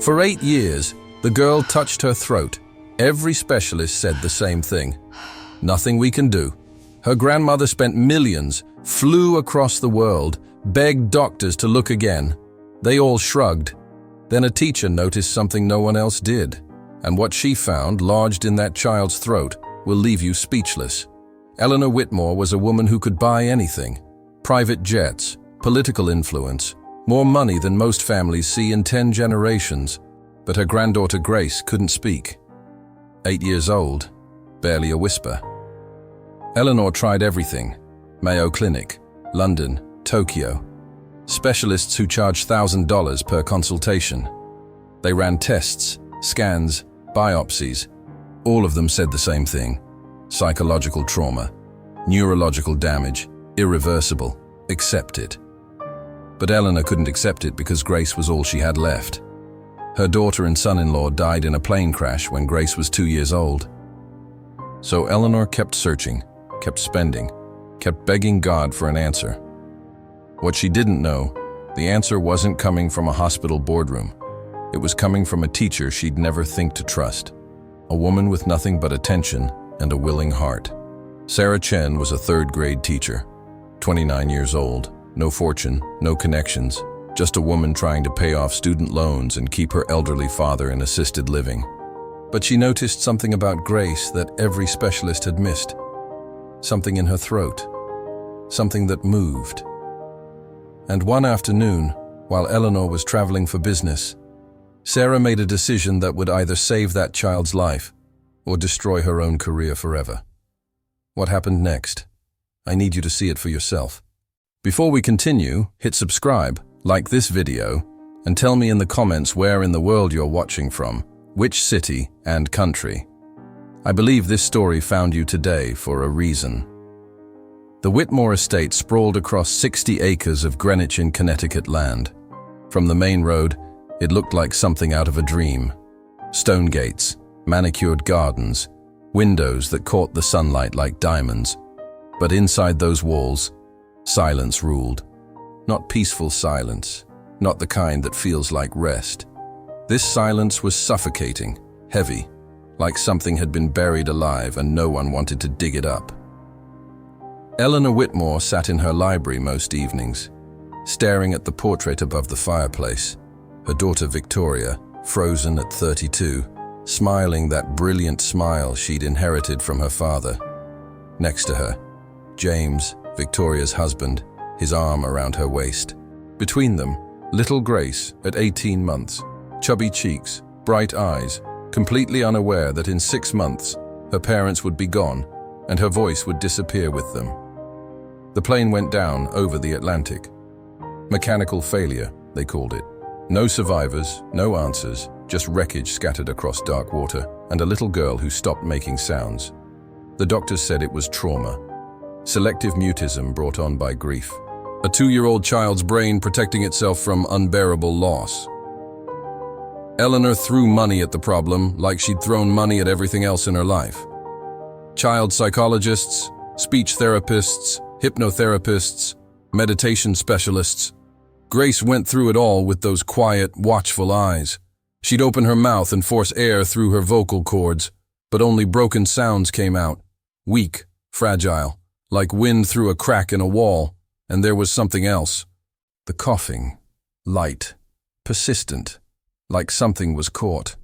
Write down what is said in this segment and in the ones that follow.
For 8 years, the girl touched her throat. Every specialist said the same thing. Nothing we can do. Her grandmother spent millions, flew across the world, begged doctors to look again. They all shrugged. Then a teacher noticed something no one else did. And what she found, lodged in that child's throat, will leave you speechless. Eleanor Whitmore was a woman who could buy anything. Private jets, political influence, more money than most families see in 10 generations. But her granddaughter Grace couldn't speak. 8 years old, barely a whisper. Eleanor tried everything. Mayo Clinic, London, Tokyo. Specialists who charged $1,000 per consultation. They ran tests, scans, biopsies. All of them said the same thing. Psychological trauma, neurological damage, irreversible. Accept it. But Eleanor couldn't accept it because Grace was all she had left. Her daughter and son-in-law died in a plane crash when Grace was 2 years old. So Eleanor kept searching, kept spending, kept begging God for an answer. What she didn't know, the answer wasn't coming from a hospital boardroom. It was coming from a teacher she'd never think to trust. A woman with nothing but attention and a willing heart. Sarah Chen was a third-grade teacher, 29 years old, no fortune, no connections, just a woman trying to pay off student loans and keep her elderly father in assisted living. But she noticed something about Grace that every specialist had missed. Something in her throat. Something that moved. And one afternoon, while Eleanor was traveling for business, Sarah made a decision that would either save that child's life or destroy her own career forever. What happened next? I need you to see it for yourself. Before we continue, hit subscribe, like this video, and tell me in the comments where in the world you're watching from, which city and country. I believe this story found you today for a reason. The Whitmore estate sprawled across 60 acres of Greenwich in Connecticut land. From the main road, it looked like something out of a dream. Stone gates, manicured gardens, windows that caught the sunlight like diamonds. But inside those walls, silence ruled. Not peaceful silence, not the kind that feels like rest. This silence was suffocating, heavy, like something had been buried alive and no one wanted to dig it up. Eleanor Whitmore sat in her library most evenings, staring at the portrait above the fireplace. Her daughter Victoria, frozen at 32, smiling that brilliant smile she'd inherited from her father. Next to her, James, Victoria's husband, his arm around her waist. Between them, little Grace at 18 months, chubby cheeks, bright eyes, completely unaware that in 6 months, her parents would be gone and her voice would disappear with them. The plane went down over the Atlantic. Mechanical failure, they called it. No survivors, no answers, just wreckage scattered across dark water, and a little girl who stopped making sounds. The doctors said it was trauma. Selective mutism brought on by grief. A 2-year-old child's brain protecting itself from unbearable loss. Eleanor threw money at the problem like she'd thrown money at everything else in her life. Child psychologists, speech therapists, hypnotherapists, meditation specialists. Grace went through it all with those quiet, watchful eyes. She'd open her mouth and force air through her vocal cords, but only broken sounds came out, weak, fragile, like wind through a crack in a wall. And there was something else. The coughing, light, persistent, like something was caught.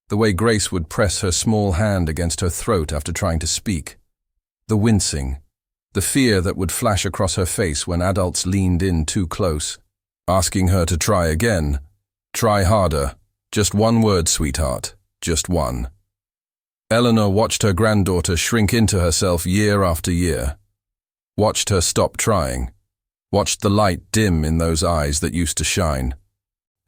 The way Grace would press her small hand against her throat after trying to speak. The wincing, the fear that would flash across her face when adults leaned in too close, asking her to try again, try harder, just one word, sweetheart, just one. Eleanor watched her granddaughter shrink into herself year after year, watched her stop trying, watched the light dim in those eyes that used to shine.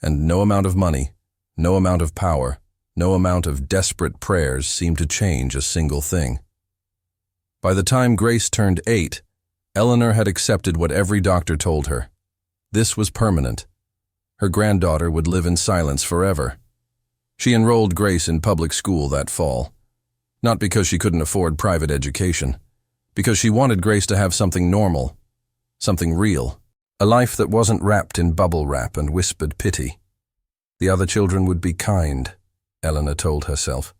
And no amount of money, no amount of power, no amount of desperate prayers seemed to change a single thing. By the time Grace turned 8, Eleanor had accepted what every doctor told her. This was permanent. Her granddaughter would live in silence forever. She enrolled Grace in public school that fall. Not because she couldn't afford private education, because she wanted Grace to have something normal, something real, a life that wasn't wrapped in bubble wrap and whispered pity. The other children would be kind, Eleanor told herself.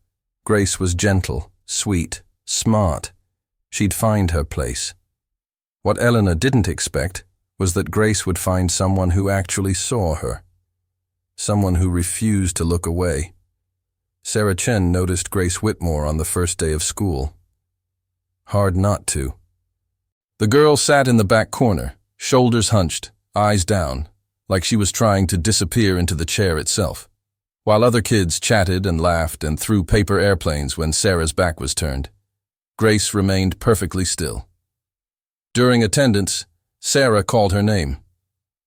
Grace was gentle, sweet, smart. She'd find her place. What Eleanor didn't expect was that Grace would find someone who actually saw her. Someone who refused to look away. Sarah Chen noticed Grace Whitmore on the first day of school. Hard not to. The girl sat in the back corner, shoulders hunched, eyes down, like she was trying to disappear into the chair itself, while other kids chatted and laughed and threw paper airplanes when Sarah's back was turned. Grace remained perfectly still. During attendance, Sarah called her name.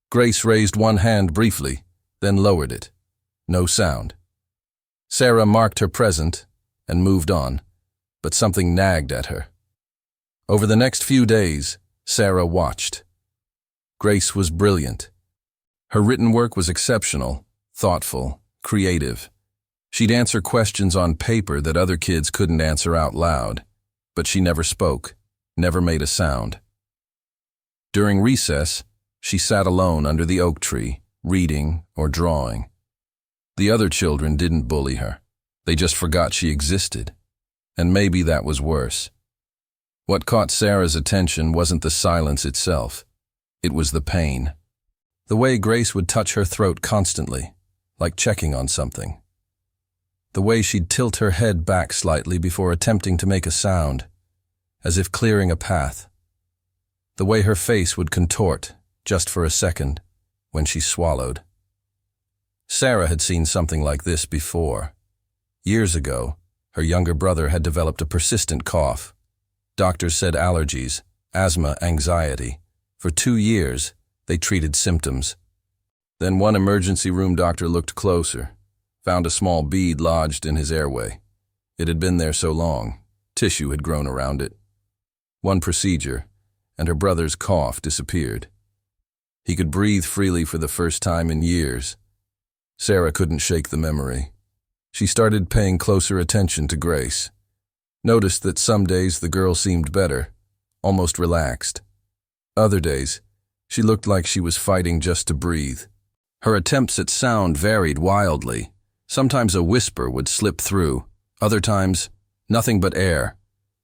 Grace raised one hand briefly, then lowered it. No sound. Sarah marked her present and moved on, but something nagged at her. Over the next few days, Sarah watched. Grace was brilliant. Her written work was exceptional, thoughtful, creative. She'd answer questions on paper that other kids couldn't answer out loud, but she never spoke, never made a sound. During recess, she sat alone under the oak tree, reading or drawing. The other children didn't bully her. They just forgot she existed. And maybe that was worse. What caught Sarah's attention wasn't the silence itself. It was the pain. The way Grace would touch her throat constantly, like checking on something. The way she'd tilt her head back slightly before attempting to make a sound, as if clearing a path. The way her face would contort, just for a second, when she swallowed. Sarah had seen something like this before. Years ago, her younger brother had developed a persistent cough. Doctors said allergies, asthma, anxiety. For 2 years, they treated symptoms. Then one emergency room doctor looked closer, found a small bead lodged in his airway. It had been there so long, tissue had grown around it. One procedure, and her brother's cough disappeared. He could breathe freely for the first time in years. Sarah couldn't shake the memory. She started paying closer attention to Grace. Noticed that some days the girl seemed better, almost relaxed. Other days, she looked like she was fighting just to breathe. Her attempts at sound varied wildly. Sometimes a whisper would slip through, other times, nothing but air.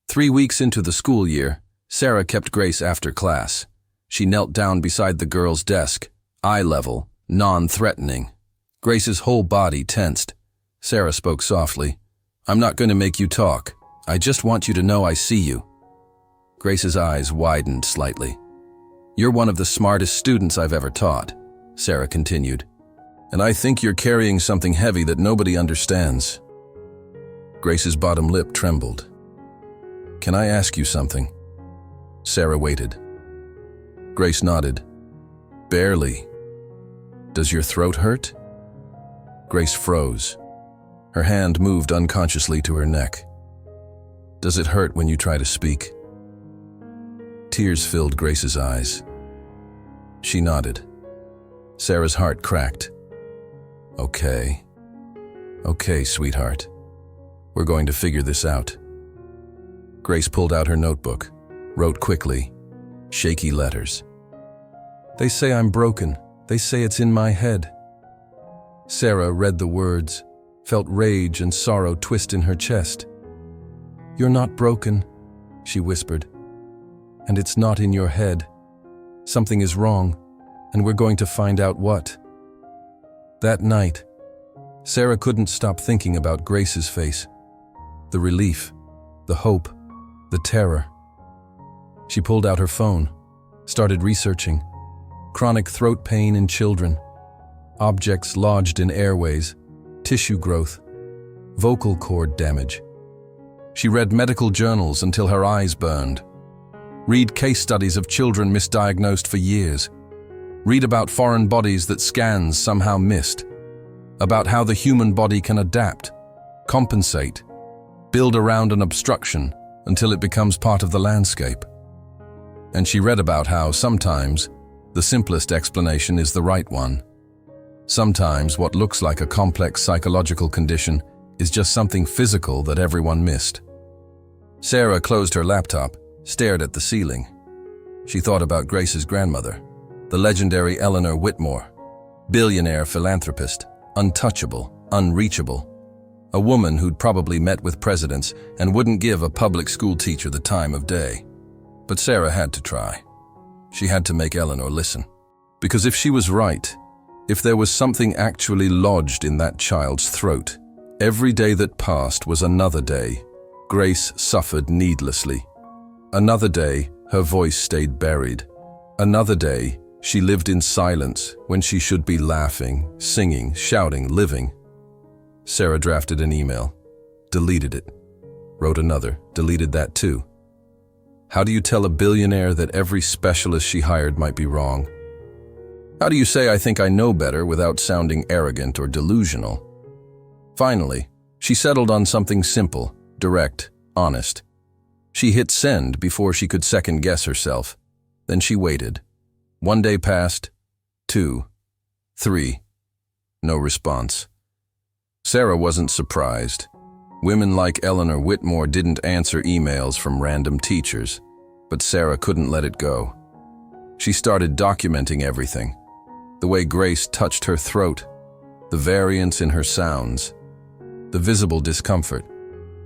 3 weeks into the school year, Sarah kept Grace after class. She knelt down beside the girl's desk, eye level, non-threatening. Grace's whole body tensed. Sarah spoke softly. "I'm not going to make you talk. I just want you to know I see you." Grace's eyes widened slightly. "You're one of the smartest students I've ever taught," Sarah continued. "And I think you're carrying something heavy that nobody understands." Grace's bottom lip trembled. "Can I ask you something?" Sarah waited. Grace nodded. "Barely. Does your throat hurt?" Grace froze. Her hand moved unconsciously to her neck. "Does it hurt when you try to speak?" Tears filled Grace's eyes. She nodded. Sarah's heart cracked. Okay, sweetheart. We're going to figure this out." Grace pulled out her notebook, wrote quickly, shaky letters. "They say I'm broken. They say it's in my head." Sarah read the words, felt rage and sorrow twist in her chest. "You're not broken," she whispered. "And it's not in your head. Something is wrong, and we're going to find out what." That night, Sarah couldn't stop thinking about Grace's face. The relief, the hope, the terror. She pulled out her phone, started researching. Chronic throat pain in children, objects lodged in airways, tissue growth, vocal cord damage. She read medical journals until her eyes burned. Read case studies of children misdiagnosed for years. Read about foreign bodies that scans somehow missed. About how the human body can adapt, compensate, build around an obstruction until it becomes part of the landscape. And she read about how sometimes the simplest explanation is the right one. Sometimes what looks like a complex psychological condition is just something physical that everyone missed. Sarah closed her laptop, stared at the ceiling. She thought about Grace's grandmother, the legendary Eleanor Whitmore, billionaire philanthropist, untouchable, unreachable. A woman who'd probably met with presidents and wouldn't give a public school teacher the time of day. But Sarah had to try. She had to make Eleanor listen. Because if she was right, if there was something actually lodged in that child's throat, every day that passed was another day. Grace suffered needlessly. Another day, her voice stayed buried. Another day, she lived in silence when she should be laughing, singing, shouting, living. Sarah drafted an email, deleted it, wrote another, deleted that too. How do you tell a billionaire that every specialist she hired might be wrong? How do you say I think I know better without sounding arrogant or delusional? Finally, she settled on something simple, direct, honest. She hit send before she could second-guess herself. Then she waited. 1 day passed, 2, 3. No response. Sarah wasn't surprised. Women like Eleanor Whitmore didn't answer emails from random teachers, but Sarah couldn't let it go. She started documenting everything. The way Grace touched her throat, the variance in her sounds, the visible discomfort.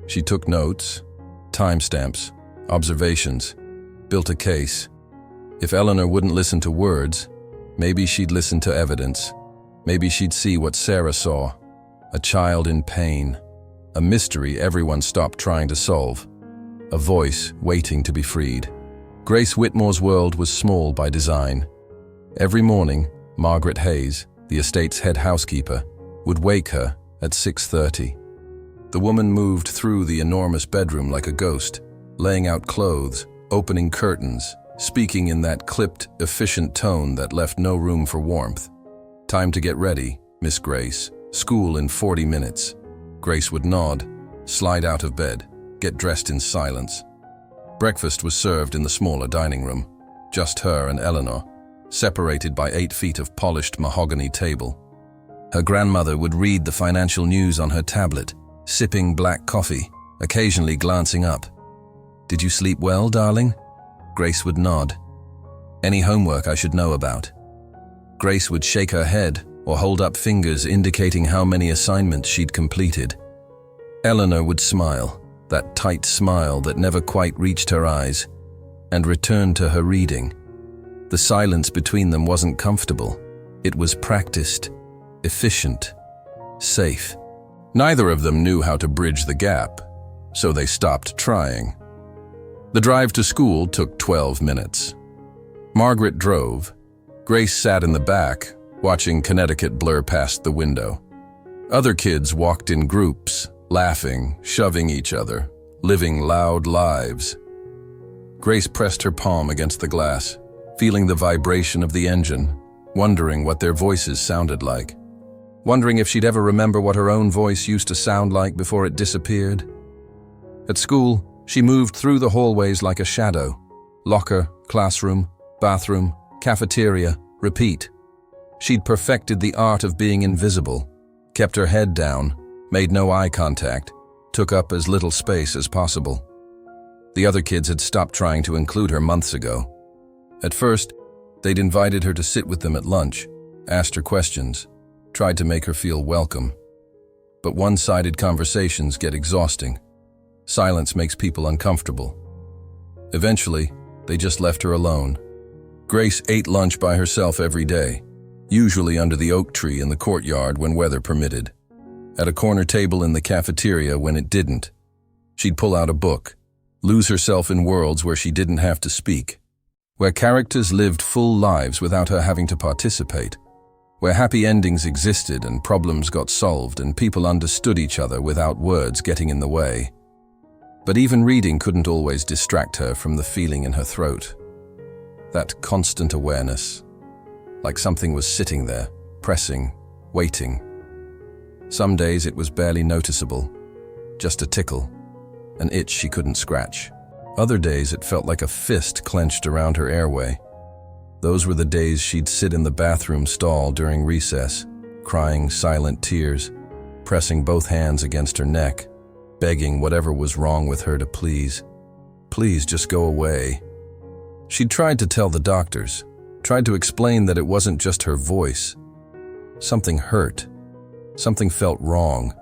She took notes, timestamps, observations, built a case. If Eleanor wouldn't listen to words, maybe she'd listen to evidence. Maybe she'd see what Sarah saw. A child in pain. A mystery everyone stopped trying to solve. A voice waiting to be freed. Grace Whitmore's world was small by design. Every morning, Margaret Hayes, the estate's head housekeeper, would wake her at 6:30. The woman moved through the enormous bedroom like a ghost, laying out clothes, opening curtains, speaking in that clipped, efficient tone that left no room for warmth. Time to get ready, Miss Grace. School in 40 minutes. Grace would nod, slide out of bed, get dressed in silence. Breakfast was served in the smaller dining room. Just her and Eleanor, separated by 8 feet of polished mahogany table. Her grandmother would read the financial news on her tablet, sipping black coffee, occasionally glancing up. "Did you sleep well, darling?" Grace would nod. "Any homework I should know about?" Grace would shake her head or hold up fingers indicating how many assignments she'd completed. Eleanor would smile, that tight smile that never quite reached her eyes, and return to her reading. The silence between them wasn't comfortable. It was practiced, efficient, safe. Neither of them knew how to bridge the gap, so they stopped trying. The drive to school took 12 minutes. Margaret drove. Grace sat in the back, watching Connecticut blur past the window. Other kids walked in groups, laughing, shoving each other, living loud lives. Grace pressed her palm against the glass, feeling the vibration of the engine, wondering what their voices sounded like. Wondering if she'd ever remember what her own voice used to sound like before it disappeared. At school, she moved through the hallways like a shadow. Locker, classroom, bathroom, cafeteria, repeat. She'd perfected the art of being invisible, kept her head down, made no eye contact, took up as little space as possible. The other kids had stopped trying to include her months ago. At first, they'd invited her to sit with them at lunch, asked her questions, tried to make her feel welcome. But one-sided conversations get exhausting. Silence makes people uncomfortable. Eventually, they just left her alone. Grace ate lunch by herself every day, usually under the oak tree in the courtyard when weather permitted. At a corner table in the cafeteria when it didn't. She'd pull out a book, lose herself in worlds where she didn't have to speak, where characters lived full lives without her having to participate, where happy endings existed and problems got solved and people understood each other without words getting in the way. But even reading couldn't always distract her from the feeling in her throat. That constant awareness, like something was sitting there, pressing, waiting. Some days it was barely noticeable, just a tickle, an itch she couldn't scratch. Other days it felt like a fist clenched around her airway. Those were the days she'd sit in the bathroom stall during recess, crying silent tears, pressing both hands against her neck, begging whatever was wrong with her to please just go away. She'd tried to tell the doctors, tried to explain that it wasn't just her voice. Something hurt. Something felt wrong.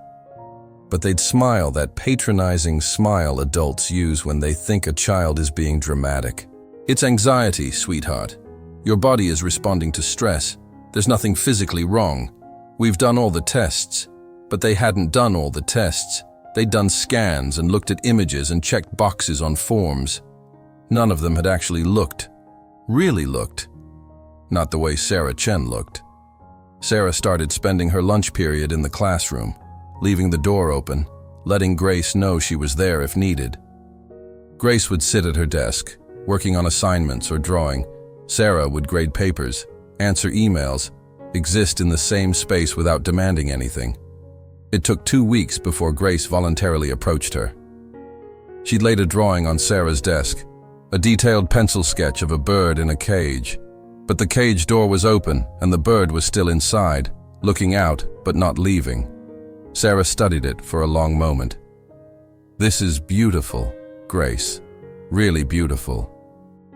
But they'd smile, that patronizing smile adults use when they think a child is being dramatic. It's anxiety, sweetheart. Your body is responding to stress. There's nothing physically wrong. We've done all the tests. But they hadn't done all the tests. They'd done scans and looked at images and checked boxes on forms. None of them had actually looked. Really looked. Not the way Sarah Chen looked. Sarah started spending her lunch period in the classroom, leaving the door open, letting Grace know she was there if needed. Grace would sit at her desk, working on assignments or drawing. Sarah would grade papers, answer emails, exist in the same space without demanding anything. It took 2 weeks before Grace voluntarily approached her. She'd laid a drawing on Sarah's desk, a detailed pencil sketch of a bird in a cage. But the cage door was open and the bird was still inside, looking out but not leaving. Sarah studied it for a long moment. "This is beautiful, Grace. Really beautiful."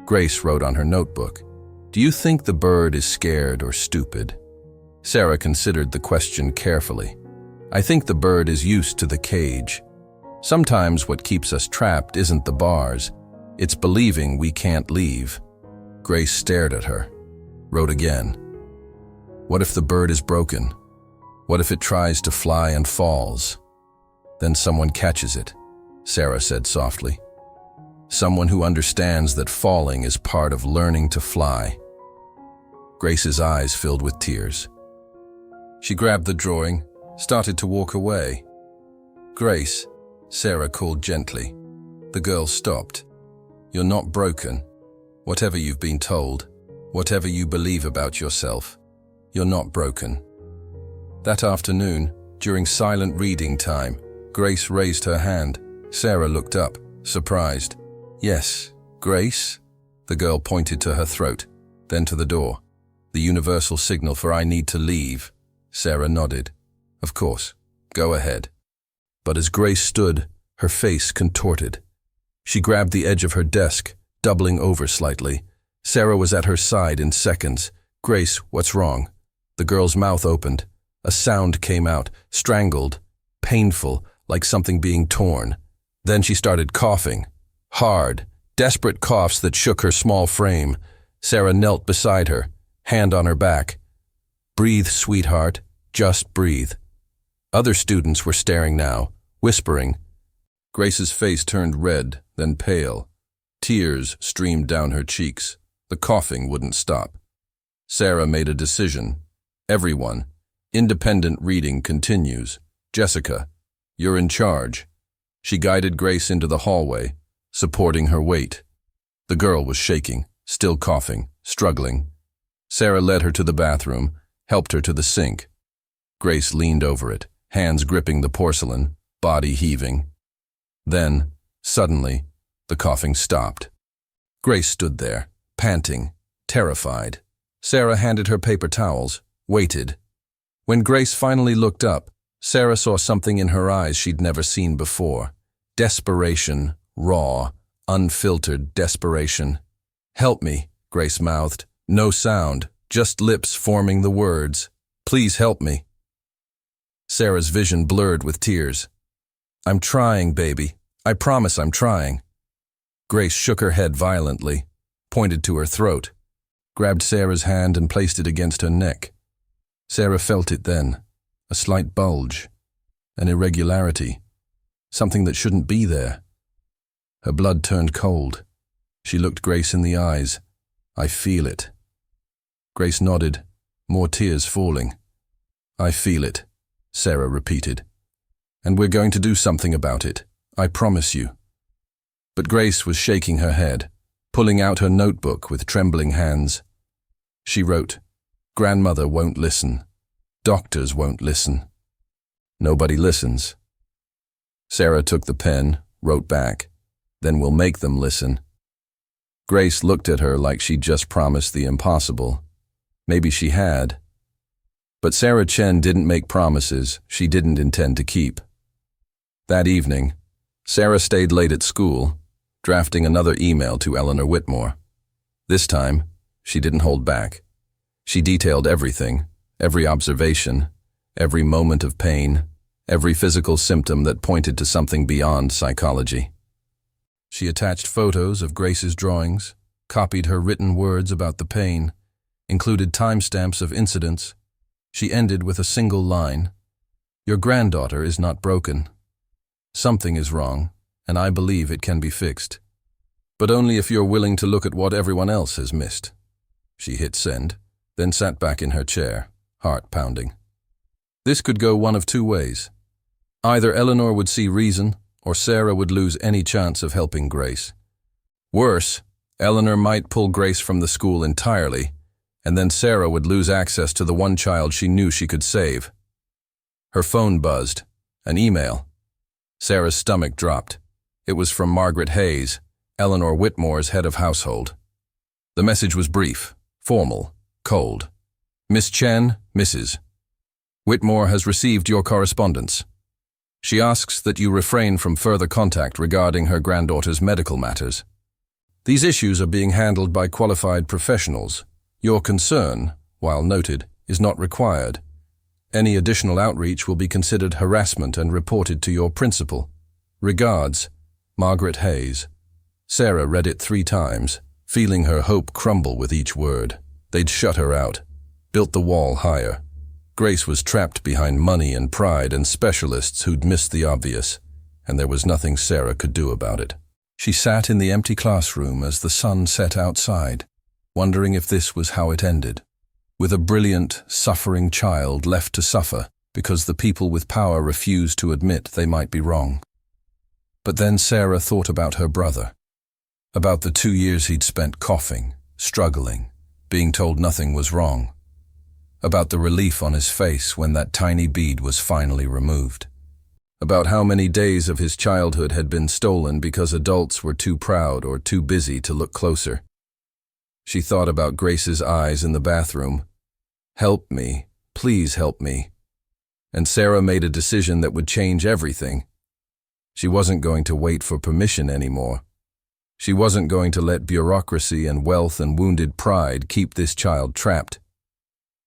Grace wrote on her notebook, "Do you think the bird is scared or stupid?" Sarah considered the question carefully. "I think the bird is used to the cage. Sometimes what keeps us trapped isn't the bars. It's believing we can't leave." Grace stared at her, wrote again. "What if the bird is broken? What if it tries to fly and falls? Then someone catches it," Sarah said softly. "Someone who understands that falling is part of learning to fly." Grace's eyes filled with tears. She grabbed the drawing, started to walk away. "Grace," Sarah called gently. The girl stopped. "You're not broken. Whatever you've been told, whatever you believe about yourself, you're not broken." That afternoon, during silent reading time, Grace raised her hand. Sarah looked up, surprised. "Yes, Grace?" The girl pointed to her throat, then to the door. "The universal signal for I need to leave." Sarah nodded. "Of course, go ahead." But as Grace stood, her face contorted. She grabbed the edge of her desk, doubling over slightly. Sarah was at her side in seconds. "Grace, what's wrong?" The girl's mouth opened. A sound came out, strangled, painful, like something being torn. Then she started coughing. Hard, desperate coughs that shook her small frame. Sarah knelt beside her, hand on her back. "Breathe, sweetheart. Just breathe." Other students were staring now, whispering. Grace's face turned red, then pale. Tears streamed down her cheeks. The coughing wouldn't stop. Sarah made a decision. "Everyone, independent reading continues. Jessica, you're in charge." She guided Grace into the hallway, supporting her weight. The girl was shaking, still coughing, struggling. Sarah led her to the bathroom, helped her to the sink. Grace leaned over it, hands gripping the porcelain, body heaving. Then, suddenly, the coughing stopped. Grace stood there, panting, terrified. Sarah handed her paper towels, waited. When Grace finally looked up, Sarah saw something in her eyes she'd never seen before. Desperation, raw, unfiltered desperation. "Help me," Grace mouthed. No sound, just lips forming the words. "Please help me." Sarah's vision blurred with tears. "I'm trying, baby. I promise I'm trying." Grace shook her head violently, pointed to her throat, grabbed Sarah's hand and placed it against her neck. Sarah felt it then, a slight bulge, an irregularity, something that shouldn't be there. Her blood turned cold. She looked Grace in the eyes. "I feel it." Grace nodded, more tears falling. "I feel it," Sarah repeated. "And we're going to do something about it, I promise you." But Grace was shaking her head, pulling out her notebook with trembling hands. She wrote, "Grandmother won't listen. Doctors won't listen. Nobody listens." Sarah took the pen, wrote back, "Then we'll make them listen." Grace looked at her like she'd just promised the impossible. Maybe she had. But Sarah Chen didn't make promises she didn't intend to keep. That evening, Sarah stayed late at school, drafting another email to Eleanor Whitmore. This time, she didn't hold back. She detailed everything, every observation, every moment of pain, every physical symptom that pointed to something beyond psychology. She attached photos of Grace's drawings, copied her written words about the pain, included timestamps of incidents. She ended with a single line: "Your granddaughter is not broken. Something is wrong, and I believe it can be fixed. But only if you're willing to look at what everyone else has missed." She hit send, then sat back in her chair, heart pounding. This could go one of two ways. Either Eleanor would see reason, or Sarah would lose any chance of helping Grace. Worse, Eleanor might pull Grace from the school entirely, and then Sarah would lose access to the one child she knew she could save. Her phone buzzed. An email. Sarah's stomach dropped. It was from Margaret Hayes, Eleanor Whitmore's head of household. The message was brief, formal, cold. "Miss Chen, Mrs. Whitmore has received your correspondence. She asks that you refrain from further contact regarding her granddaughter's medical matters. These issues are being handled by qualified professionals. Your concern, while noted, is not required. Any additional outreach will be considered harassment and reported to your principal. Regards, Margaret Hayes." Sarah read it 3 times, feeling her hope crumble with each word. They'd shut her out, built the wall higher. Grace was trapped behind money and pride and specialists who'd missed the obvious, and there was nothing Sarah could do about it. She sat in the empty classroom as the sun set outside, wondering if this was how it ended, with a brilliant, suffering child left to suffer because the people with power refused to admit they might be wrong. But then Sarah thought about her brother, about the 2 years he'd spent coughing, struggling, being told nothing was wrong, about the relief on his face when that tiny bead was finally removed, about how many days of his childhood had been stolen because adults were too proud or too busy to look closer. She thought about Grace's eyes in the bathroom. "Help me, please help me." And Sarah made a decision that would change everything. She wasn't going to wait for permission anymore. She wasn't going to let bureaucracy and wealth and wounded pride keep this child trapped.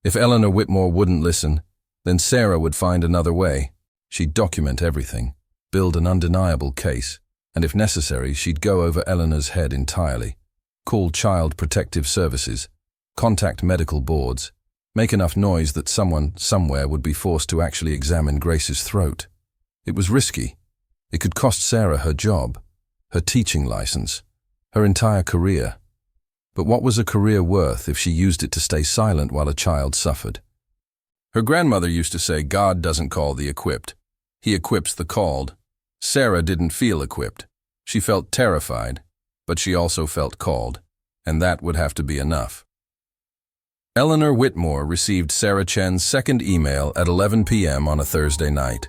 If Eleanor Whitmore wouldn't listen, then Sarah would find another way. She'd document everything, build an undeniable case, and if necessary, she'd go over Eleanor's head entirely. Call Child Protective Services, contact medical boards, make enough noise that someone, somewhere would be forced to actually examine Grace's throat. It was risky. It could cost Sarah her job, her teaching license, her entire career. But what was a career worth if she used it to stay silent while a child suffered? Her grandmother used to say, "God doesn't call the equipped. He equips the called." Sarah didn't feel equipped. She felt terrified, but she also felt called, and that would have to be enough. Eleanor Whitmore received Sarah Chen's second email at 11 p.m. on a Thursday night.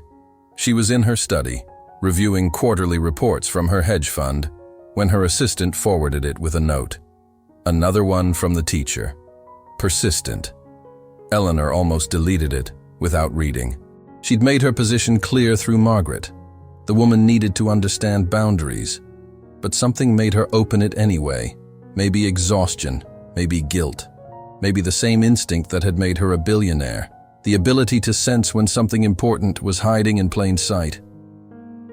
She was in her study, reviewing quarterly reports from her hedge fund, when her assistant forwarded it with a note. Another one from the teacher. Persistent. Eleanor almost deleted it, without reading. She'd made her position clear through Margaret. The woman needed to understand boundaries, but something made her open it anyway. Maybe exhaustion, maybe guilt, maybe the same instinct that had made her a billionaire, the ability to sense when something important was hiding in plain sight.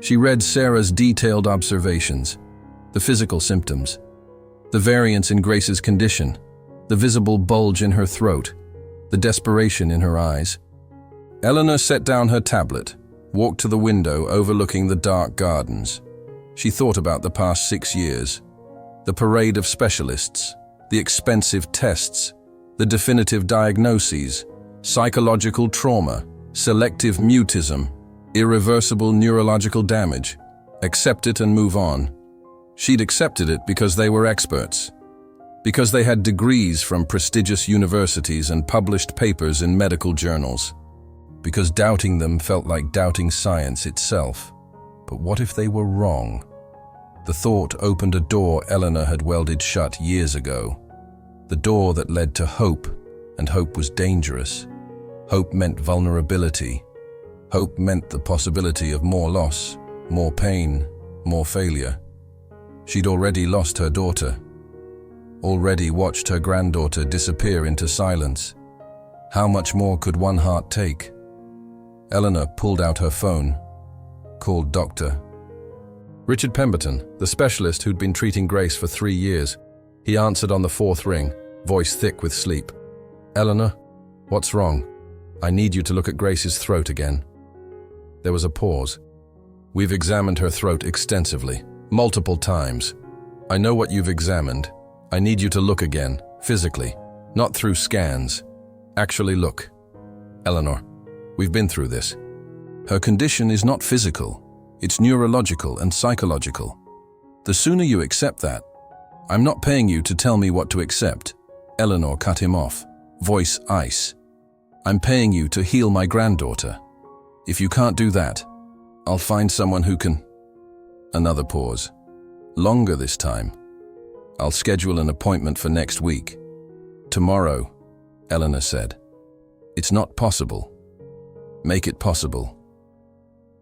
She read Sarah's detailed observations, the physical symptoms, the variance in Grace's condition, the visible bulge in her throat, the desperation in her eyes. Eleanor set down her tablet, walked to the window overlooking the dark gardens. She thought about the past 6 years, the parade of specialists, the expensive tests, the definitive diagnoses, psychological trauma, selective mutism, irreversible neurological damage. Accept it and move on. She'd accepted it because they were experts, because they had degrees from prestigious universities and published papers in medical journals, because doubting them felt like doubting science itself. But what if they were wrong? The thought opened a door Eleanor had welded shut years ago, the door that led to hope, and hope was dangerous. Hope meant vulnerability. Hope meant the possibility of more loss, more pain, more failure. She'd already lost her daughter, already watched her granddaughter disappear into silence. How much more could one heart take? Eleanor pulled out her phone, called Dr. Richard Pemberton, the specialist who'd been treating Grace for 3 years. He answered on the 4th ring, voice thick with sleep. "Eleanor, what's wrong? I need you to look at Grace's throat again." There was a pause. "We've examined her throat extensively, multiple times. I know what you've examined. I need you to look again, physically, not through scans. Actually look. Eleanor, we've been through this. Her condition is not physical. It's neurological and psychological. The sooner you accept that—" "I'm not paying you to tell me what to accept." Eleanor cut him off, voice ice. "I'm paying you to heal my granddaughter. If you can't do that, I'll find someone who can—" Another pause. "Longer this time. I'll schedule an appointment for next week." "Tomorrow," Eleanor said. "It's not possible. Make it possible."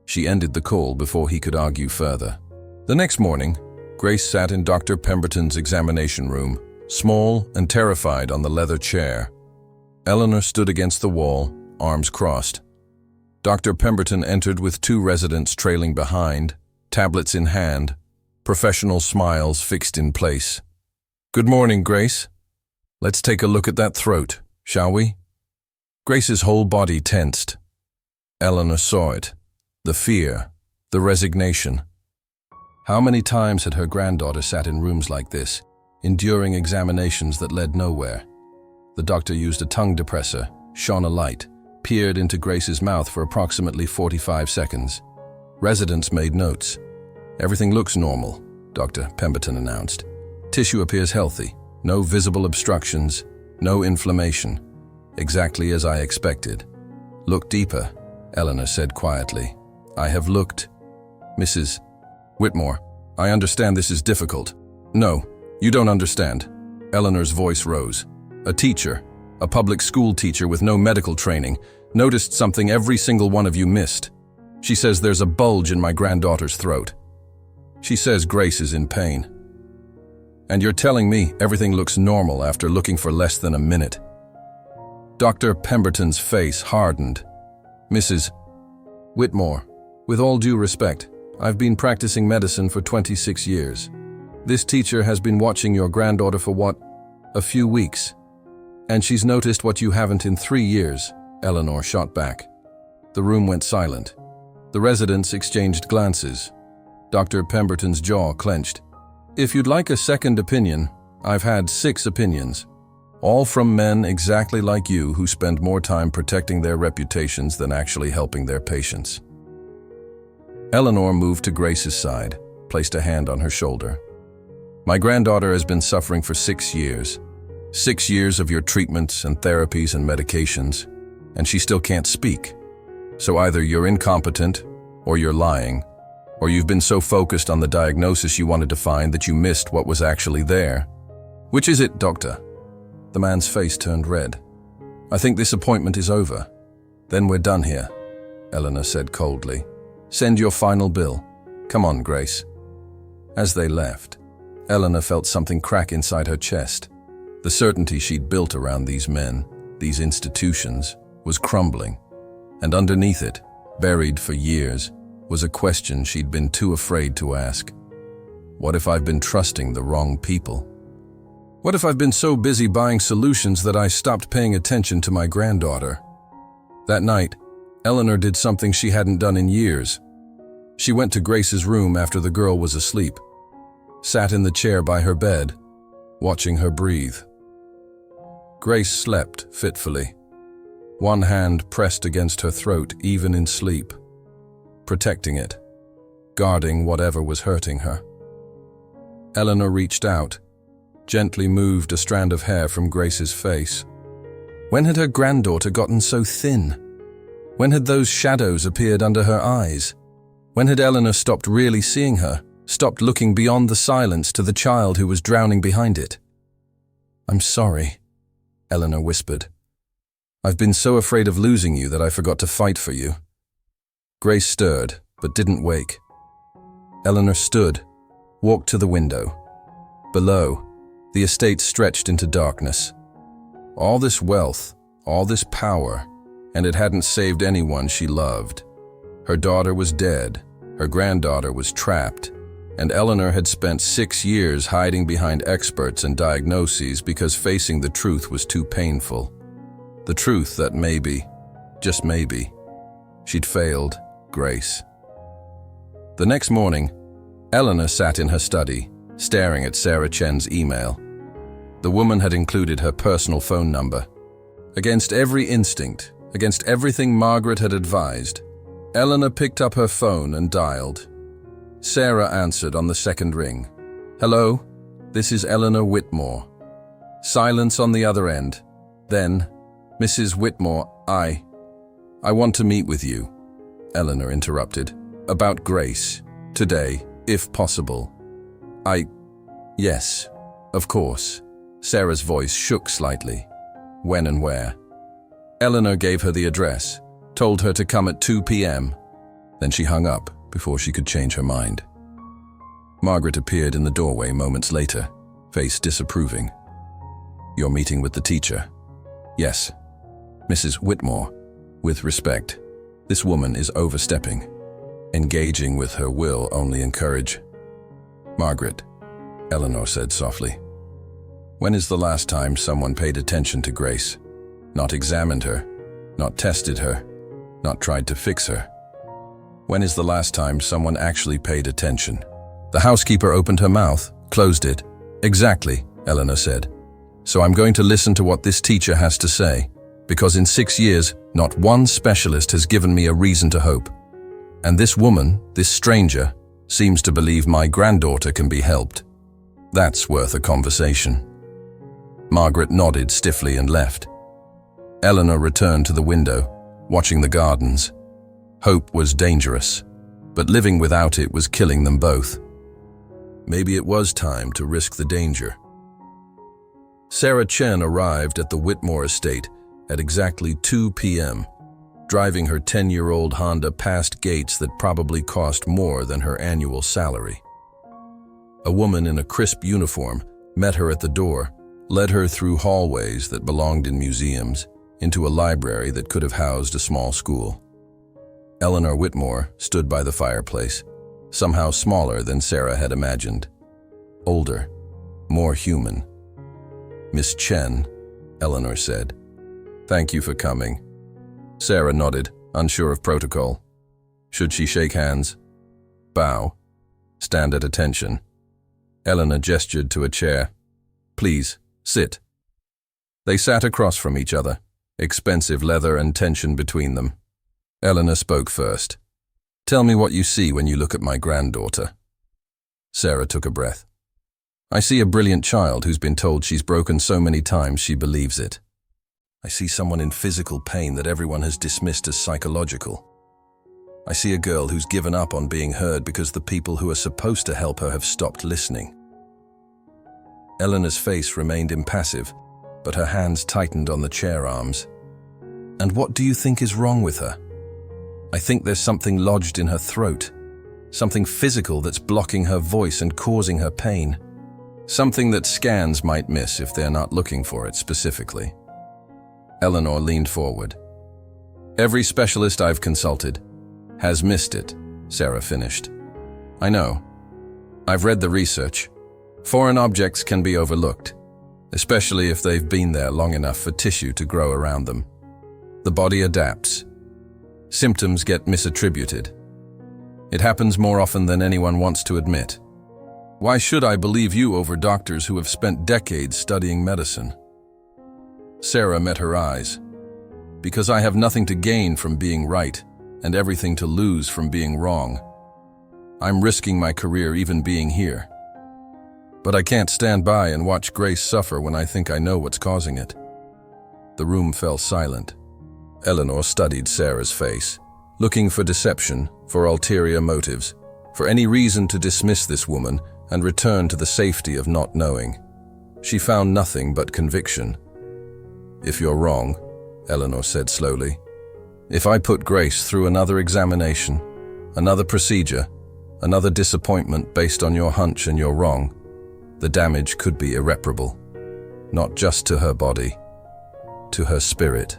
She ended the call before he could argue further. The next morning, Grace sat in Dr. Pemberton's examination room, small and terrified on the leather chair. Eleanor stood against the wall, arms crossed. Dr. Pemberton entered with 2 residents trailing behind, tablets in hand, professional smiles fixed in place. "Good morning, Grace. Let's take a look at that throat, shall we?" Grace's whole body tensed. Eleanor saw it. The fear, the resignation. How many times had her granddaughter sat in rooms like this, enduring examinations that led nowhere? The doctor used a tongue depressor, shone a light, peered into Grace's mouth for approximately 45 seconds. Residents made notes. "Everything looks normal," Dr. Pemberton announced. "Tissue appears healthy. No visible obstructions, no inflammation. Exactly as I expected." "Look deeper," Eleanor said quietly. "I have looked." "Mrs. Whitmore, I understand this is difficult." "No, you don't understand." Eleanor's voice rose. "A teacher, a public school teacher with no medical training, noticed something every single one of you missed. She says there's a bulge in my granddaughter's throat. She says Grace is in pain. And you're telling me everything looks normal after looking for less than a minute." Dr. Pemberton's face hardened. "Mrs. Whitmore, with all due respect, I've been practicing medicine for 26 years. This teacher has been watching your granddaughter for what? A few weeks. And she's noticed what you haven't in 3 years," Eleanor shot back. The room went silent. The residents exchanged glances. Dr. Pemberton's jaw clenched. "If you'd like a second opinion, I've had 6 opinions. All from men exactly like you who spend more time protecting their reputations than actually helping their patients." Eleanor moved to Grace's side, placed a hand on her shoulder. "My granddaughter has been suffering for 6 years. 6 years of your treatments and therapies and medications, and she still can't speak. So either you're incompetent, or you're lying, or you've been so focused on the diagnosis you wanted to find that you missed what was actually there. Which is it, doctor?" The man's face turned red. "I think this appointment is over." "Then we're done here," Eleanor said coldly. "Send your final bill. Come on, Grace." As they left, Eleanor felt something crack inside her chest. The certainty she'd built around these men, these institutions, was crumbling. And underneath it, buried for years, was a question she'd been too afraid to ask. What if I've been trusting the wrong people? What if I've been so busy buying solutions that I stopped paying attention to my granddaughter? That night, Eleanor did something she hadn't done in years. She went to Grace's room after the girl was asleep, sat in the chair by her bed, watching her breathe. Grace slept fitfully, one hand pressed against her throat even in sleep, protecting it, guarding whatever was hurting her. Eleanor reached out, gently moved a strand of hair from Grace's face. When had her granddaughter gotten so thin? When had those shadows appeared under her eyes? When had Eleanor stopped really seeing her, stopped looking beyond the silence to the child who was drowning behind it? "I'm sorry," Eleanor whispered. "I've been so afraid of losing you that I forgot to fight for you." Grace stirred, but didn't wake. Eleanor stood, walked to the window. Below, the estate stretched into darkness. All this wealth, all this power, and it hadn't saved anyone she loved. Her daughter was dead, her granddaughter was trapped, and Eleanor had spent 6 years hiding behind experts and diagnoses because facing the truth was too painful. The truth that maybe, just maybe, she'd failed Grace. The next morning, Eleanor sat in her study, staring at Sarah Chen's email. The woman had included her personal phone number. Against every instinct, against everything Margaret had advised, Eleanor picked up her phone and dialed. Sarah answered on the second ring. "Hello, this is Eleanor Whitmore." Silence on the other end. Then, "Mrs. Whitmore, I want to meet with you," Eleanor interrupted. "About Grace. Today, if possible." Yes, of course." Sarah's voice shook slightly. "When and where?" Eleanor gave her the address, told her to come at 2 p.m. Then she hung up before she could change her mind. Margaret appeared in the doorway moments later, face disapproving. "You're meeting with the teacher?" "Yes." "Mrs. Whitmore, with respect, this woman is overstepping. Engaging with her will only encourage." "Margaret," Eleanor said softly, "when is the last time someone paid attention to Grace? Not examined her, not tested her, not tried to fix her. When is the last time someone actually paid attention?" The housekeeper opened her mouth, closed it. "Exactly," Eleanor said. "So I'm going to listen to what this teacher has to say, because in 6 years, not one specialist has given me a reason to hope. And this woman, this stranger, seems to believe my granddaughter can be helped. That's worth a conversation." Margaret nodded stiffly and left. Eleanor returned to the window, watching the gardens. Hope was dangerous, but living without it was killing them both. Maybe it was time to risk the danger. Sarah Chen arrived at the Whitmore estate at exactly 2 p.m., driving her 10-year-old Honda past gates that probably cost more than her annual salary. A woman in a crisp uniform met her at the door, led her through hallways that belonged in museums, into a library that could have housed a small school. Eleanor Whitmore stood by the fireplace, somehow smaller than Sarah had imagined. Older, more human. "Miss Chen," Eleanor said. "Thank you for coming." Sarah nodded, unsure of protocol. Should she shake hands? Bow? Stand at attention? Eleanor gestured to a chair. "Please, sit." They sat across from each other, expensive leather and tension between them. Eleanor spoke first. "Tell me what you see when you look at my granddaughter." Sarah took a breath. "I see a brilliant child who's been told she's broken so many times she believes it. I see someone in physical pain that everyone has dismissed as psychological. I see a girl who's given up on being heard because the people who are supposed to help her have stopped listening." Eleanor's face remained impassive, but her hands tightened on the chair arms. "And what do you think is wrong with her?" "I think there's something lodged in her throat, something physical that's blocking her voice and causing her pain. Something that scans might miss if they're not looking for it specifically." Eleanor leaned forward. "Every specialist I've consulted has missed it," Sarah finished. "I know. I've read the research. Foreign objects can be overlooked, especially if they've been there long enough for tissue to grow around them. The body adapts. Symptoms get misattributed. It happens more often than anyone wants to admit. Why should I believe you over doctors who have spent decades studying medicine?" Sarah met her eyes. "Because I have nothing to gain from being right and everything to lose from being wrong. I'm risking my career even being here. But I can't stand by and watch Grace suffer when I think I know what's causing it." The room fell silent. Eleanor studied Sarah's face, looking for deception, for ulterior motives, for any reason to dismiss this woman and return to the safety of not knowing. She found nothing but conviction. "If you're wrong," Eleanor said slowly, "if I put Grace through another examination, another procedure, another disappointment based on your hunch and you're wrong, the damage could be irreparable. Not just to her body, to her spirit.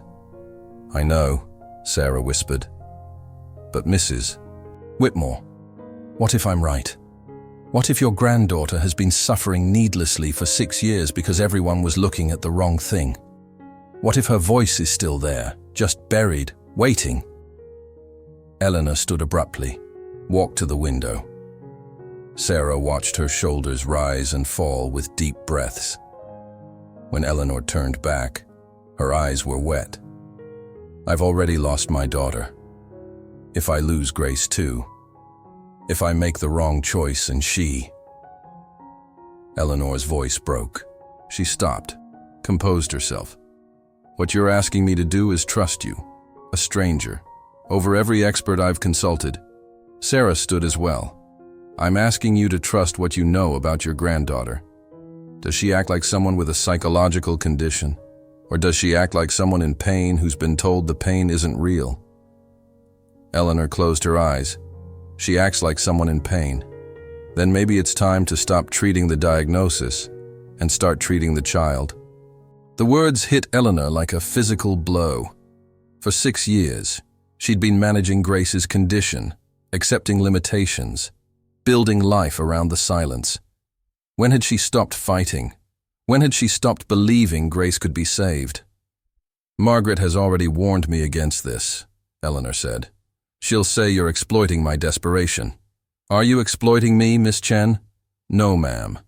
I know, Sarah whispered. But Mrs. Whitmore, what if I'm right? What if your granddaughter has been suffering needlessly for 6 years because everyone was looking at the wrong thing? What if her voice is still there, just buried, waiting? Eleanor stood abruptly, walked to the window. Sarah watched her shoulders rise and fall with deep breaths. When Eleanor turned back, her eyes were wet. I've already lost my daughter. If I lose Grace too, if I make the wrong choice and Eleanor's voice broke. She stopped, composed herself. What you're asking me to do is trust you, a stranger, over every expert I've consulted. Sarah stood as well. I'm asking you to trust what you know about your granddaughter. Does she act like someone with a psychological condition? Or does she act like someone in pain who's been told the pain isn't real? Eleanor closed her eyes. She acts like someone in pain. Then maybe it's time to stop treating the diagnosis and start treating the child. The words hit Eleanor like a physical blow. For 6 years, she'd been managing Grace's condition, accepting limitations, building life around the silence. When had she stopped fighting? When had she stopped believing Grace could be saved? Margaret has already warned me against this, Eleanor said. She'll say you're exploiting my desperation. Are you exploiting me, Miss Chen? No, ma'am.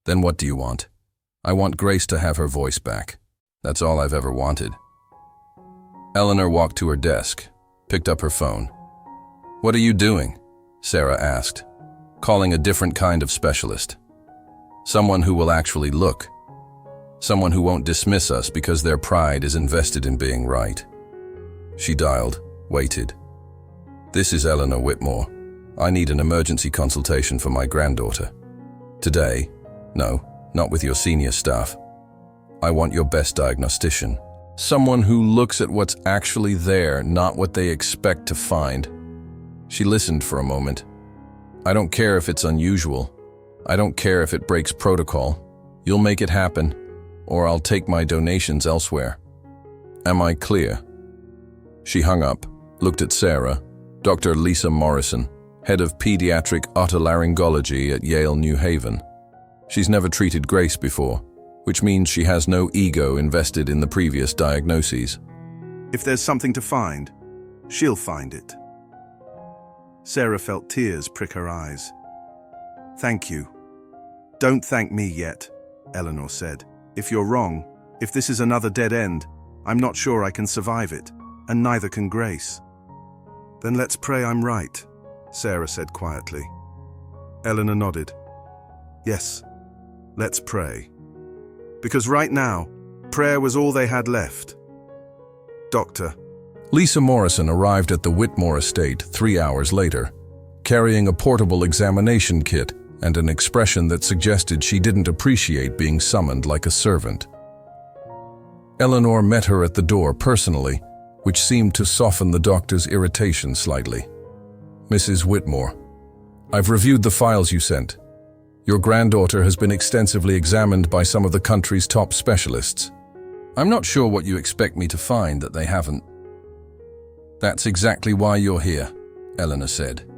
Then what do you want? I want Grace to have her voice back. That's all I've ever wanted. Eleanor walked to her desk, picked up her phone. What are you doing? Sarah asked, calling a different kind of specialist. Someone who will actually look. Someone who won't dismiss us because their pride is invested in being right. She dialed, waited. This is Eleanor Whitmore. I need an emergency consultation for my granddaughter. Today? No, not with your senior staff. I want your best diagnostician. Someone who looks at what's actually there, not what they expect to find. She listened for a moment. I don't care if it's unusual. I don't care if it breaks protocol. You'll make it happen, or I'll take my donations elsewhere. Am I clear? She hung up, looked at Sarah, Dr. Lisa Morrison, head of pediatric otolaryngology at Yale New Haven. She's never treated Grace before, which means she has no ego invested in the previous diagnoses. If there's something to find, she'll find it. Sarah felt tears prick her eyes. Thank you. Don't thank me yet, Eleanor said. If you're wrong, if this is another dead end, I'm not sure I can survive it, and neither can Grace. Then let's pray I'm right, Sarah said quietly. Eleanor nodded. Yes, let's pray. Because right now, prayer was all they had left. Doctor. Lisa Morrison arrived at the Whitmore estate 3 hours later, carrying a portable examination kit and an expression that suggested she didn't appreciate being summoned like a servant. Eleanor met her at the door personally, which seemed to soften the doctor's irritation slightly. Mrs. Whitmore, I've reviewed the files you sent. Your granddaughter has been extensively examined by some of the country's top specialists. I'm not sure what you expect me to find that they haven't. That's exactly why you're here, Eleanor said.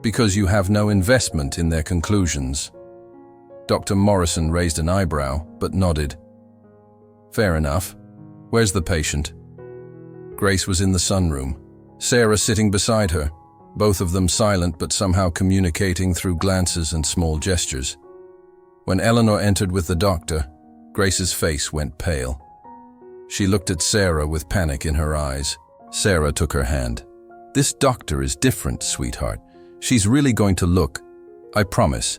Because you have no investment in their conclusions. Dr. Morrison raised an eyebrow, but nodded. Fair enough. Where's the patient? Grace was in the sunroom, Sarah sitting beside her, both of them silent but somehow communicating through glances and small gestures. When Eleanor entered with the doctor, Grace's face went pale. She looked at Sarah with panic in her eyes. Sarah took her hand. This doctor is different, sweetheart. She's really going to look. I promise.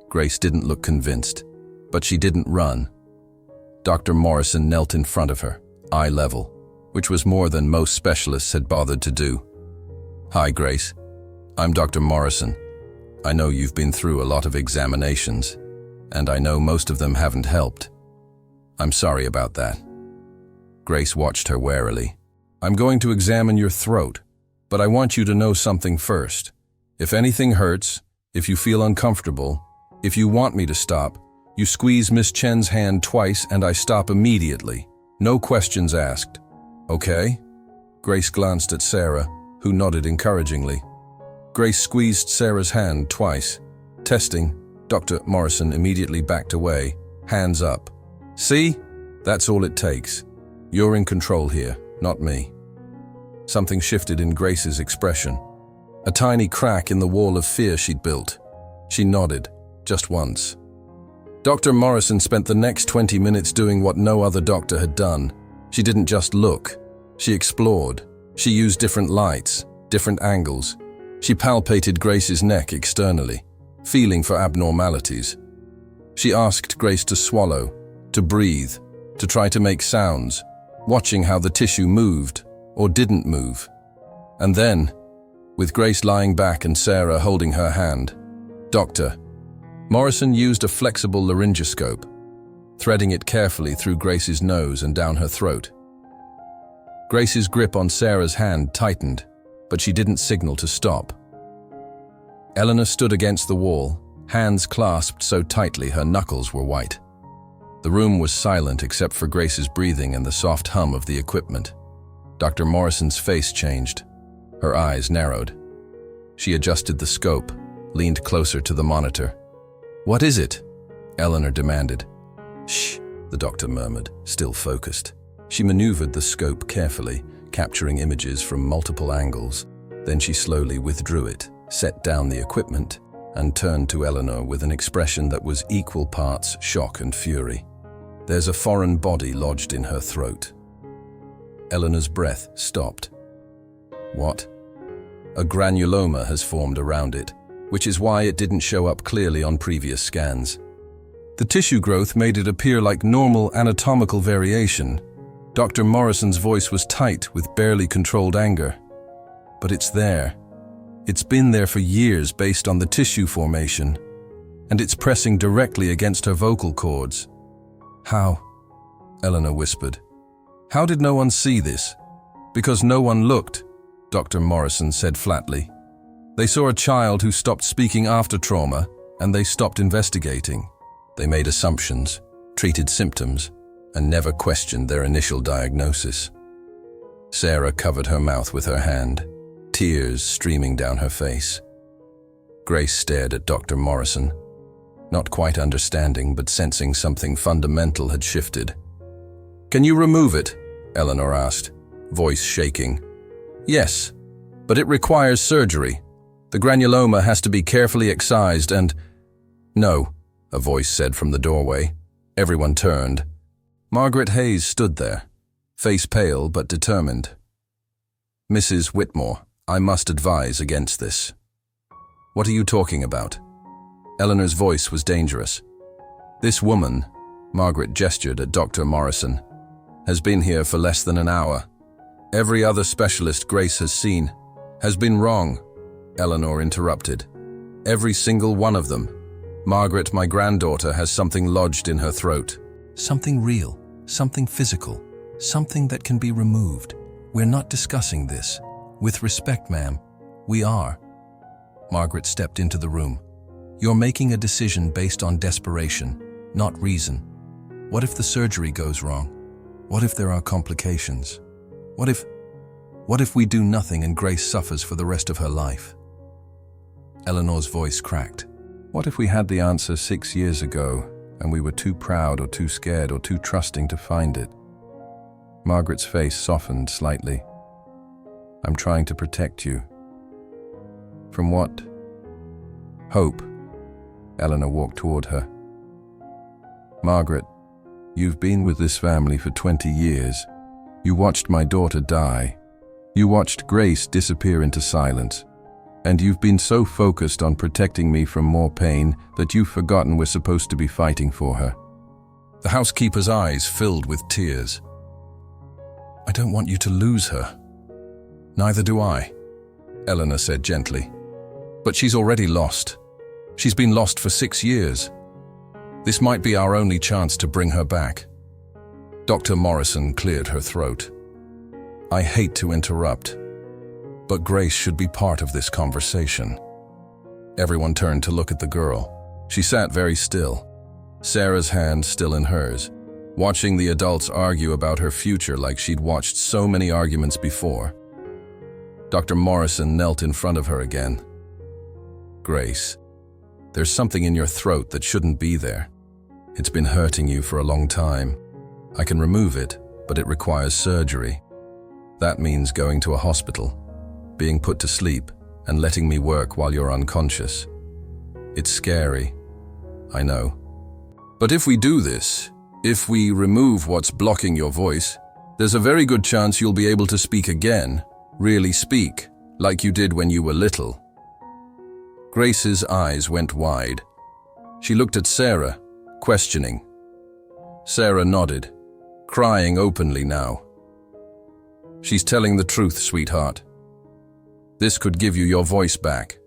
Grace didn't look convinced, but she didn't run. Dr. Morrison knelt in front of her, eye level, which was more than most specialists had bothered to do. Hi, Grace. I'm Dr. Morrison. I know you've been through a lot of examinations, and I know most of them haven't helped. I'm sorry about that. Grace watched her warily. I'm going to examine your throat, but I want you to know something first. If anything hurts, if you feel uncomfortable, if you want me to stop, you squeeze Miss Chen's hand twice and I stop immediately. No questions asked. Okay? Grace glanced at Sarah, who nodded encouragingly. Grace squeezed Sarah's hand twice. Testing, Dr. Morrison immediately backed away, hands up. See? That's all it takes. You're in control here, not me. Something shifted in Grace's expression. A tiny crack in the wall of fear she'd built. She nodded, just once. Dr. Morrison spent the next 20 minutes doing what no other doctor had done. She didn't just look. She explored. She used different lights, different angles. She palpated Grace's neck externally, feeling for abnormalities. She asked Grace to swallow, to breathe, to try to make sounds, watching how the tissue moved or didn't move. And then, with Grace lying back and Sarah holding her hand, Dr. Morrison used a flexible laryngoscope, threading it carefully through Grace's nose and down her throat. Grace's grip on Sarah's hand tightened, but she didn't signal to stop. Eleanor stood against the wall, hands clasped so tightly her knuckles were white. The room was silent except for Grace's breathing and the soft hum of the equipment. Dr. Morrison's face changed. Her eyes narrowed. She adjusted the scope, leaned closer to the monitor. "What is it?" Eleanor demanded. "Shh," the doctor murmured, still focused. She maneuvered the scope carefully, capturing images from multiple angles. Then she slowly withdrew it, set down the equipment, and turned to Eleanor with an expression that was equal parts shock and fury. "There's a foreign body lodged in her throat." Eleanor's breath stopped. "What?" "A granuloma has formed around it, which is why it didn't show up clearly on previous scans. The tissue growth made it appear like normal anatomical variation." Dr. Morrison's voice was tight with barely controlled anger. "But it's there. It's been there for years based on the tissue formation, and it's pressing directly against her vocal cords." "How?" Eleanor whispered. "How did no one see this?" "Because no one looked," Dr. Morrison said flatly. "They saw a child who stopped speaking after trauma, and they stopped investigating. They made assumptions, treated symptoms, and never questioned their initial diagnosis." Sarah covered her mouth with her hand, tears streaming down her face. Grace stared at Dr. Morrison, not quite understanding but sensing something fundamental had shifted. "Can you remove it?" Eleanor asked, voice shaking. "Yes, but it requires surgery. The granuloma has to be carefully excised and—" "No," a voice said from the doorway. Everyone turned. Margaret Hayes stood there, face pale but determined. "Mrs. Whitmore, I must advise against this." "What are you talking about?" Eleanor's voice was dangerous. "This woman," Margaret gestured at Dr. Morrison, "has been here for less than an hour. Every other specialist Grace has seen has been wrong," Eleanor interrupted. "Every single one of them. Margaret, my granddaughter, has something lodged in her throat." "Something real, something physical, something that can be removed. We're not discussing this. With respect, ma'am, we are." Margaret stepped into the room. "You're making a decision based on desperation, not reason. What if the surgery goes wrong? What if there are complications? What if we do nothing and Grace suffers for the rest of her life?" Eleanor's voice cracked. "What if we had the answer 6 years ago and we were too proud or too scared or too trusting to find it?" Margaret's face softened slightly. "I'm trying to protect you." "From what?" "Hope." Eleanor walked toward her. "Margaret, you've been with this family for 20 years. You watched my daughter die. You watched Grace disappear into silence. And you've been so focused on protecting me from more pain that you've forgotten we're supposed to be fighting for her." The housekeeper's eyes filled with tears. "I don't want you to lose her." "Neither do I," Eleanor said gently. "But she's already lost. She's been lost for 6 years. This might be our only chance to bring her back." Dr. Morrison cleared her throat. "I hate to interrupt, but Grace should be part of this conversation." Everyone turned to look at the girl. She sat very still, Sarah's hand still in hers, watching the adults argue about her future like she'd watched so many arguments before. Dr. Morrison knelt in front of her again. "Grace, there's something in your throat that shouldn't be there. It's been hurting you for a long time. I can remove it, but it requires surgery. That means going to a hospital, being put to sleep, and letting me work while you're unconscious. It's scary, I know. But if we do this, if we remove what's blocking your voice, there's a very good chance you'll be able to speak again, really speak, like you did when you were little." Grace's eyes went wide. She looked at Sarah, questioning. Sarah nodded, crying openly now. "She's telling the truth, sweetheart. This could give you your voice back."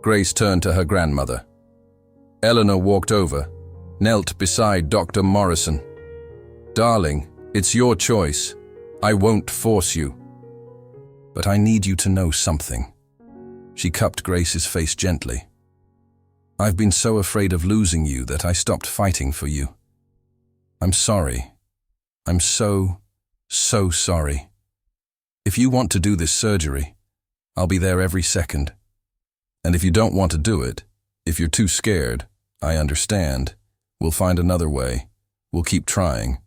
Grace turned to her grandmother. Eleanor walked over, knelt beside Dr. Morrison. "Darling, it's your choice. I won't force you. But I need you to know something." She cupped Grace's face gently. "I've been so afraid of losing you that I stopped fighting for you. I'm sorry. I'm so sorry. If you want to do this surgery, I'll be there every second. And if you don't want to do it, if you're too scared, I understand. We'll find another way. We'll keep trying.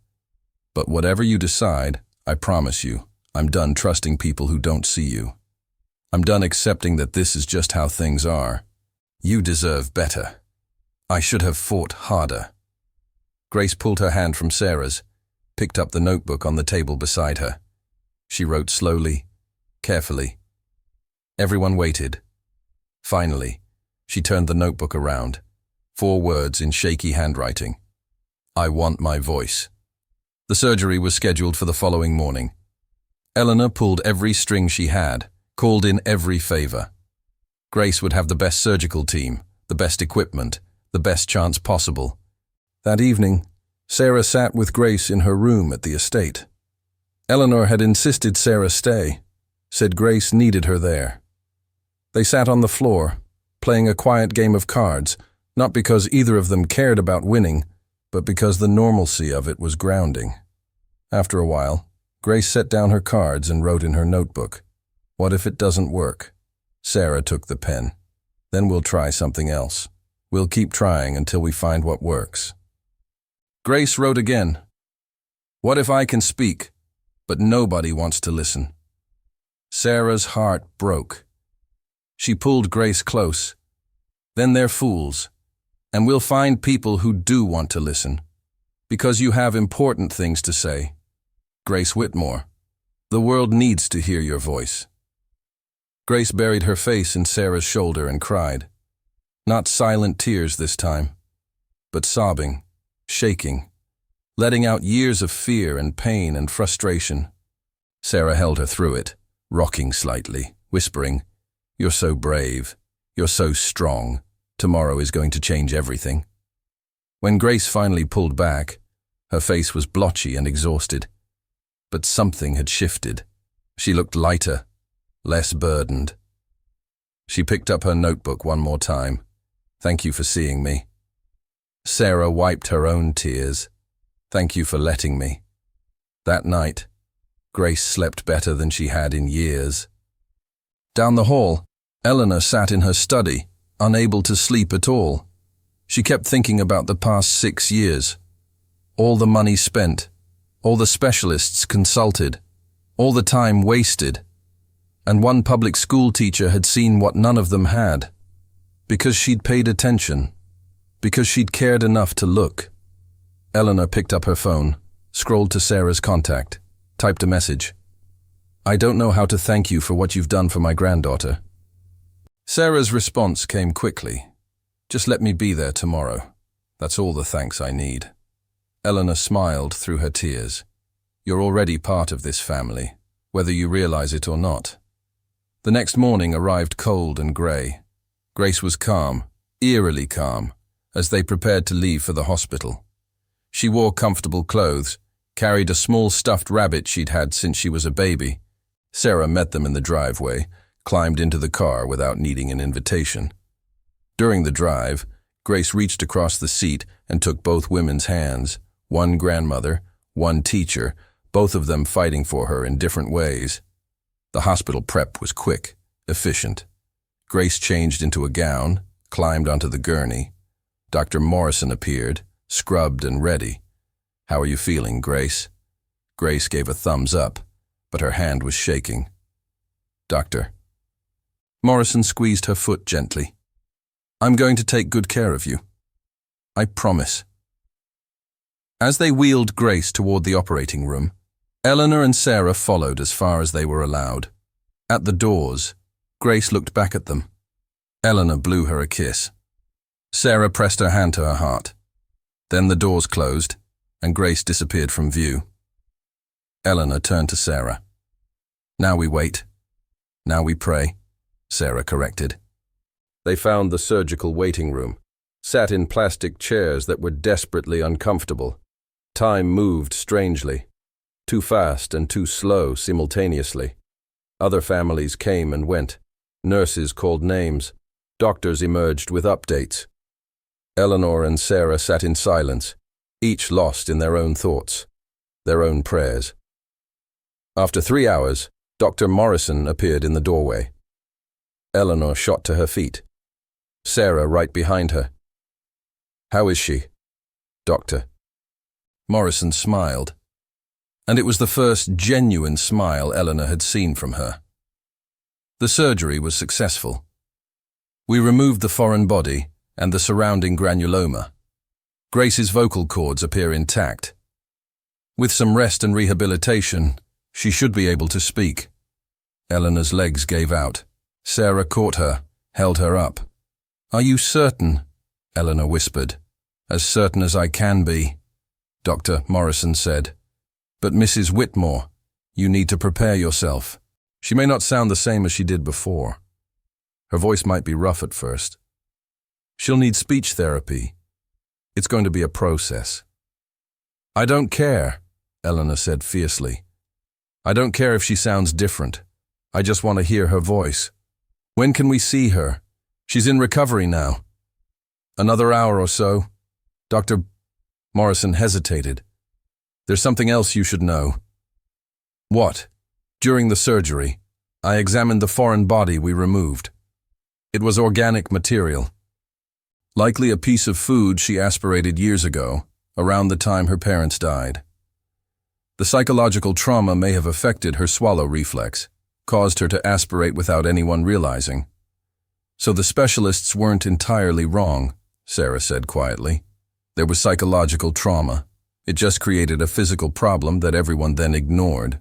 But whatever you decide, I promise you, I'm done trusting people who don't see you. I'm done accepting that this is just how things are. You deserve better. I should have fought harder." Grace pulled her hand from Sarah's, picked up the notebook on the table beside her. She wrote slowly, carefully. Everyone waited. Finally, she turned the notebook around. 4 words in shaky handwriting. "I want my voice." The surgery was scheduled for the following morning. Eleanor pulled every string she had, called in every favor. Grace would have the best surgical team, the best equipment, the best chance possible. That evening, Sarah sat with Grace in her room at the estate. Eleanor had insisted Sarah stay, said Grace needed her there. They sat on the floor, playing a quiet game of cards, not because either of them cared about winning, but because the normalcy of it was grounding. After a while, Grace set down her cards and wrote in her notebook, "What if it doesn't work?" Sarah took the pen. "Then we'll try something else. We'll keep trying until we find what works." Grace wrote again, "What if I can speak, but nobody wants to listen?" Sarah's heart broke. She pulled Grace close. "Then they're fools, and we'll find people who do want to listen, because you have important things to say. Grace Whitmore, the world needs to hear your voice." Grace buried her face in Sarah's shoulder and cried. Not silent tears this time, but sobbing, shaking, letting out years of fear and pain and frustration. Sarah held her through it, rocking slightly, whispering, "You're so brave. You're so strong. Tomorrow is going to change everything." When Grace finally pulled back, her face was blotchy and exhausted. But something had shifted. She looked lighter, less burdened. She picked up her notebook one more time. "Thank you for seeing me." Sarah wiped her own tears. "Thank you for letting me." That night, Grace slept better than she had in years. Down the hall, Eleanor sat in her study, unable to sleep at all. She kept thinking about the past 6 years. All the money spent, all the specialists consulted, all the time wasted. And one public school teacher had seen what none of them had. Because she'd paid attention. Because she'd cared enough to look. Eleanor picked up her phone, scrolled to Sarah's contact, typed a message. "I don't know how to thank you for what you've done for my granddaughter." Sarah's response came quickly. "Just let me be there tomorrow. That's all the thanks I need." Eleanor smiled through her tears. "You're already part of this family, whether you realize it or not." The next morning arrived cold and grey. Grace was calm, eerily calm, as they prepared to leave for the hospital. She wore comfortable clothes, carried a small stuffed rabbit she'd had since she was a baby. Sarah met them in the driveway, climbed into the car without needing an invitation. During the drive, Grace reached across the seat and took both women's hands, One grandmother, one teacher, both of them fighting for her in different ways. The hospital prep was quick, efficient. Grace changed into a gown, climbed onto the gurney. Dr. Morrison appeared, scrubbed and ready. "How are you feeling, Grace?" Grace gave a thumbs up, but her hand was shaking. "Doctor." Morrison squeezed her foot gently. "I'm going to take good care of you. I promise." As they wheeled Grace toward the operating room, Eleanor and Sarah followed as far as they were allowed. At the doors, Grace looked back at them. Eleanor blew her a kiss. Sarah pressed her hand to her heart. Then the doors closed, and Grace disappeared from view. Eleanor turned to Sarah. "Now we wait. Now we pray," Sarah corrected. They found the surgical waiting room, sat in plastic chairs that were desperately uncomfortable. Time moved strangely, too fast and too slow simultaneously. Other families came and went. Nurses called names. Doctors emerged with updates. Eleanor and Sarah sat in silence, each lost in their own thoughts, their own prayers. After 3 hours, Dr. Morrison appeared in the doorway. Eleanor shot to her feet. Sarah right behind her. "How is she, Doctor?" Morrison smiled, and it was the first genuine smile Eleanor had seen from her. "The surgery was successful. We removed the foreign body and the surrounding granuloma. Grace's vocal cords appear intact. With some rest and rehabilitation, she should be able to speak." Eleanor's legs gave out. Sarah caught her, held her up. "Are you certain?" Eleanor whispered. "As certain as I can be," Dr. Morrison said. "But Mrs. Whitmore, you need to prepare yourself. She may not sound the same as she did before. Her voice might be rough at first. She'll need speech therapy. It's going to be a process." "I don't care," Eleanor said fiercely. "I don't care if she sounds different. I just want to hear her voice. When can we see her? She's in recovery now." "Another hour or so." Dr. Morrison hesitated. "There's something else you should know." "What?" "During the surgery, I examined the foreign body we removed. It was organic material. Likely a piece of food she aspirated years ago, around the time her parents died. The psychological trauma may have affected her swallow reflex, caused her to aspirate without anyone realizing. So the specialists weren't entirely wrong," Sarah said quietly. "There was psychological trauma. It just created a physical problem that everyone then ignored."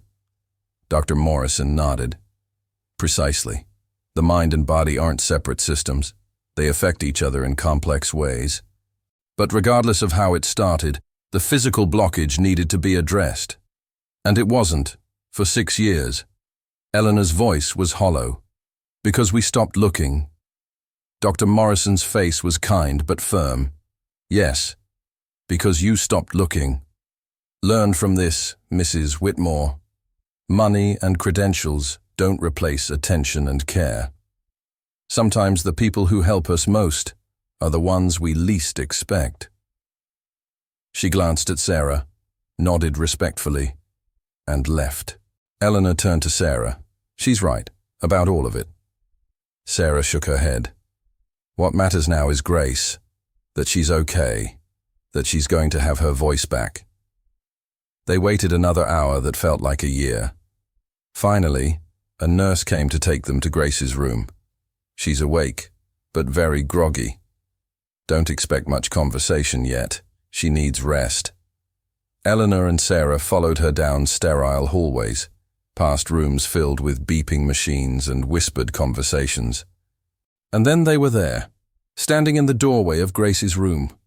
Dr. Morrison nodded. "Precisely. The mind and body aren't separate systems. They affect each other in complex ways. But regardless of how it started, the physical blockage needed to be addressed. And it wasn't, for 6 years. Eleanor's voice was hollow. Because we stopped looking." Dr. Morrison's face was kind but firm. "Yes, because you stopped looking. Learn from this, Mrs. Whitmore. Money and credentials don't replace attention and care. Sometimes the people who help us most are the ones we least expect." She glanced at Sarah, nodded respectfully, and left. Eleanor turned to Sarah. "She's right, about all of it." Sarah shook her head. "What matters now is Grace, that she's okay, that she's going to have her voice back." They waited another hour that felt like a year. Finally, a nurse came to take them to Grace's room. She's awake, but very groggy. Don't expect much conversation yet. She needs rest. Eleanor and Sarah followed her down sterile hallways, past rooms filled with beeping machines and whispered conversations. And then they were there, standing in the doorway of Grace's room.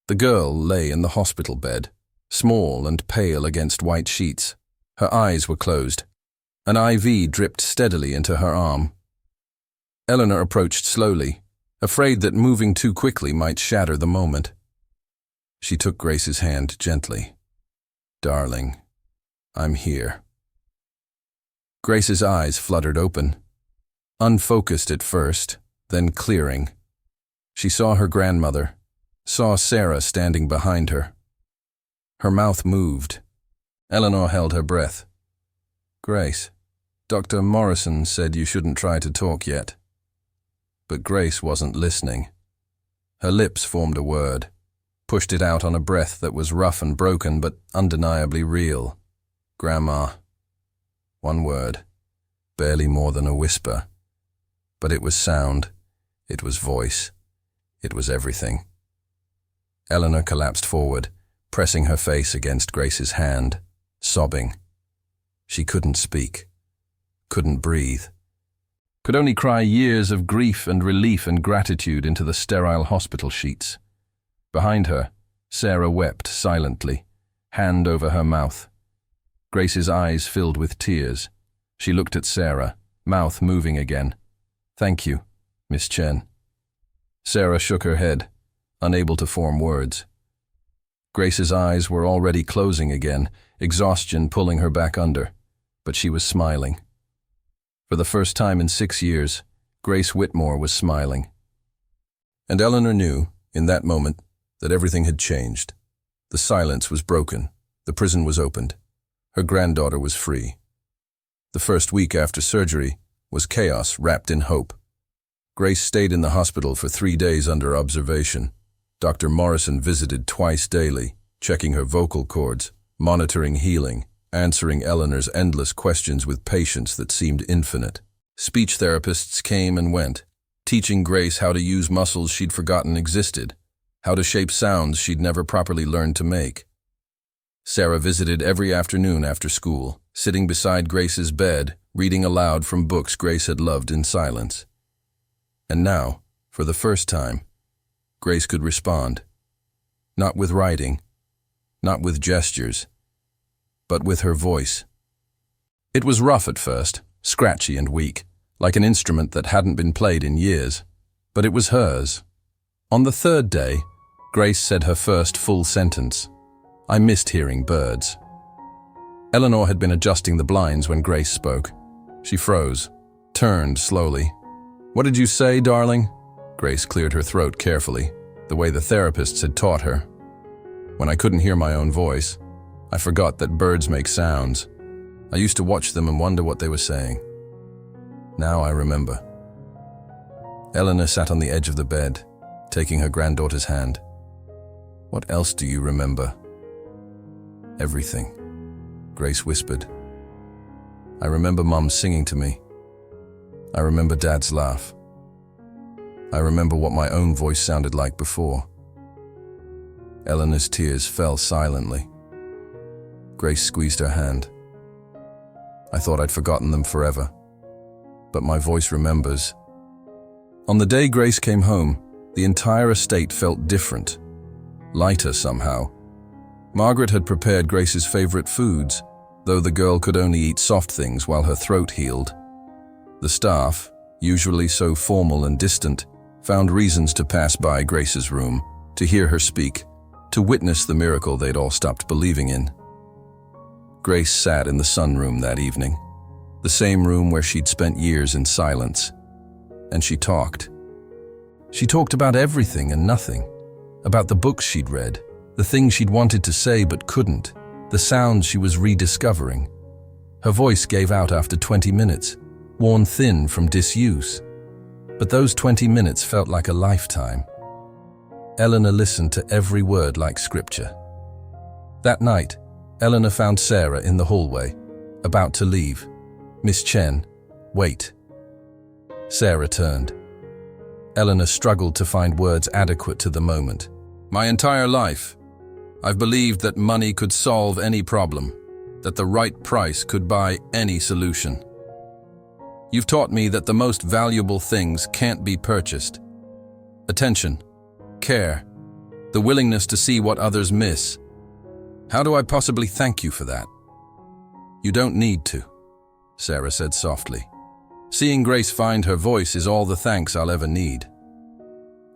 The girl lay in the hospital bed, small and pale against white sheets. Her eyes were closed. An IV dripped steadily into her arm. Eleanor approached slowly, afraid that moving too quickly might shatter the moment. She took Grace's hand gently. "Darling, I'm here." Grace's eyes fluttered open, unfocused at first, then clearing. She saw her grandmother, saw Sarah standing behind her. Her mouth moved. Eleanor held her breath. "Grace, Dr. Morrison said you shouldn't try to talk yet." But Grace wasn't listening. Her lips formed a word, pushed it out on a breath that was rough and broken but undeniably real. "Grandma." One word, barely more than a whisper. But it was sound, it was voice, it was everything. Eleanor collapsed forward, pressing her face against Grace's hand, sobbing. She couldn't speak, couldn't breathe, could only cry years of grief and relief and gratitude into the sterile hospital sheets. Behind her, Sarah wept silently, hand over her mouth. Grace's eyes filled with tears. She looked at Sarah, mouth moving again. "Thank you, Miss Chen." Sarah shook her head, unable to form words. Grace's eyes were already closing again, exhaustion pulling her back under, but she was smiling. For the first time in 6 years, Grace Whitmore was smiling. And Eleanor knew, in that moment, that everything had changed. The silence was broken. The prison was opened. Her granddaughter was free. The first week after surgery was chaos wrapped in hope. Grace stayed in the hospital for 3 days under observation. Dr. Morrison visited twice daily, checking her vocal cords, monitoring healing, answering Eleanor's endless questions with patience that seemed infinite. Speech therapists came and went, teaching Grace how to use muscles she'd forgotten existed, how to shape sounds she'd never properly learned to make. Sarah visited every afternoon after school, sitting beside Grace's bed, reading aloud from books Grace had loved in silence. And now, for the first time, Grace could respond. Not with writing, not with gestures, but with her voice. It was rough at first, scratchy and weak, like an instrument that hadn't been played in years, but it was hers. On the 3rd day, Grace said her first full sentence. "I missed hearing birds." Eleanor had been adjusting the blinds when Grace spoke. She froze, turned slowly. "What did you say, darling?" Grace cleared her throat carefully, the way the therapists had taught her. "When I couldn't hear my own voice, I forgot that birds make sounds. I used to watch them and wonder what they were saying. Now I remember." Eleanor sat on the edge of the bed, taking her granddaughter's hand. "What else do you remember?" "Everything," Grace whispered. "I remember Mom singing to me. I remember Dad's laugh. I remember what my own voice sounded like before." Eleanor's tears fell silently. Grace squeezed her hand. "I thought I'd forgotten them forever, but my voice remembers." On the day Grace came home, the entire estate felt different, lighter somehow. Margaret had prepared Grace's favorite foods, though the girl could only eat soft things while her throat healed. The staff, usually so formal and distant, found reasons to pass by Grace's room, to hear her speak, to witness the miracle they'd all stopped believing in. Grace sat in the sunroom that evening, the same room where she'd spent years in silence, and she talked. She talked about everything and nothing, about the books she'd read, the things she'd wanted to say but couldn't, the sounds she was rediscovering. Her voice gave out after 20 minutes, worn thin from disuse. But those 20 minutes felt like a lifetime. Eleanor listened to every word like scripture. That night, Eleanor found Sarah in the hallway, about to leave. "Miss Chen, wait." Sarah turned. Eleanor struggled to find words adequate to the moment. "My entire life, I've believed that money could solve any problem, that the right price could buy any solution. You've taught me that the most valuable things can't be purchased. Attention, care, the willingness to see what others miss. How do I possibly thank you for that?" "You don't need to," Sarah said softly. "Seeing Grace find her voice is all the thanks I'll ever need."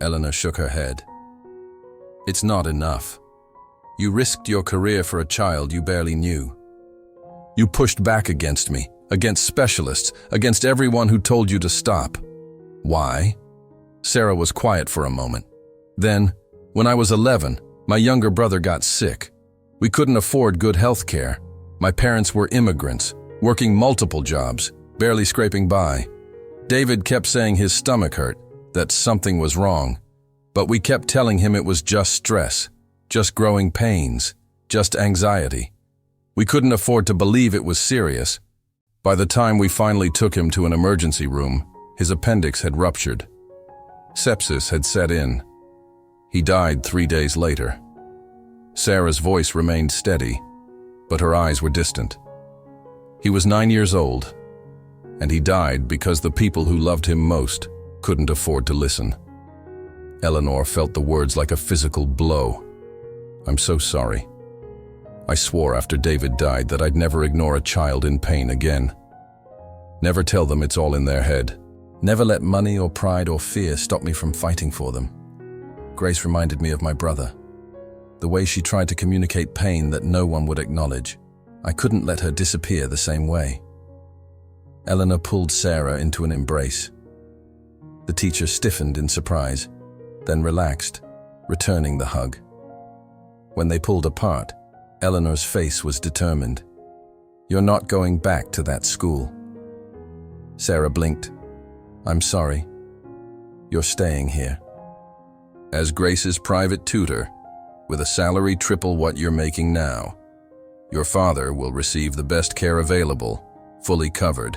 Eleanor shook her head. "It's not enough. You risked your career for a child you barely knew. You pushed back against me, against specialists, against everyone who told you to stop. Why?" Sarah was quiet for a moment. "Then, when I was 11, my younger brother got sick. We couldn't afford good health care. My parents were immigrants, working multiple jobs, barely scraping by. David kept saying his stomach hurt, that something was wrong. But we kept telling him it was just stress, just growing pains, just anxiety. We couldn't afford to believe it was serious. By the time we finally took him to an emergency room, his appendix had ruptured. Sepsis had set in. He died 3 days later. Sarah's voice remained steady, but her eyes were distant. He was 9 years old, and he died because the people who loved him most couldn't afford to listen. Eleanor felt the words like a physical blow. I'm so sorry. I swore after David died that I'd never ignore a child in pain again. Never tell them it's all in their head. Never let money or pride or fear stop me from fighting for them. Grace reminded me of my brother. The way she tried to communicate pain that no one would acknowledge. I couldn't let her disappear the same way. Eleanor pulled Sarah into an embrace. The teacher stiffened in surprise, then relaxed, returning the hug. When they pulled apart, Eleanor's face was determined. You're not going back to that school. Sarah blinked. I'm sorry. You're staying here. As Grace's private tutor, with a salary triple what you're making now, your father will receive the best care available, fully covered.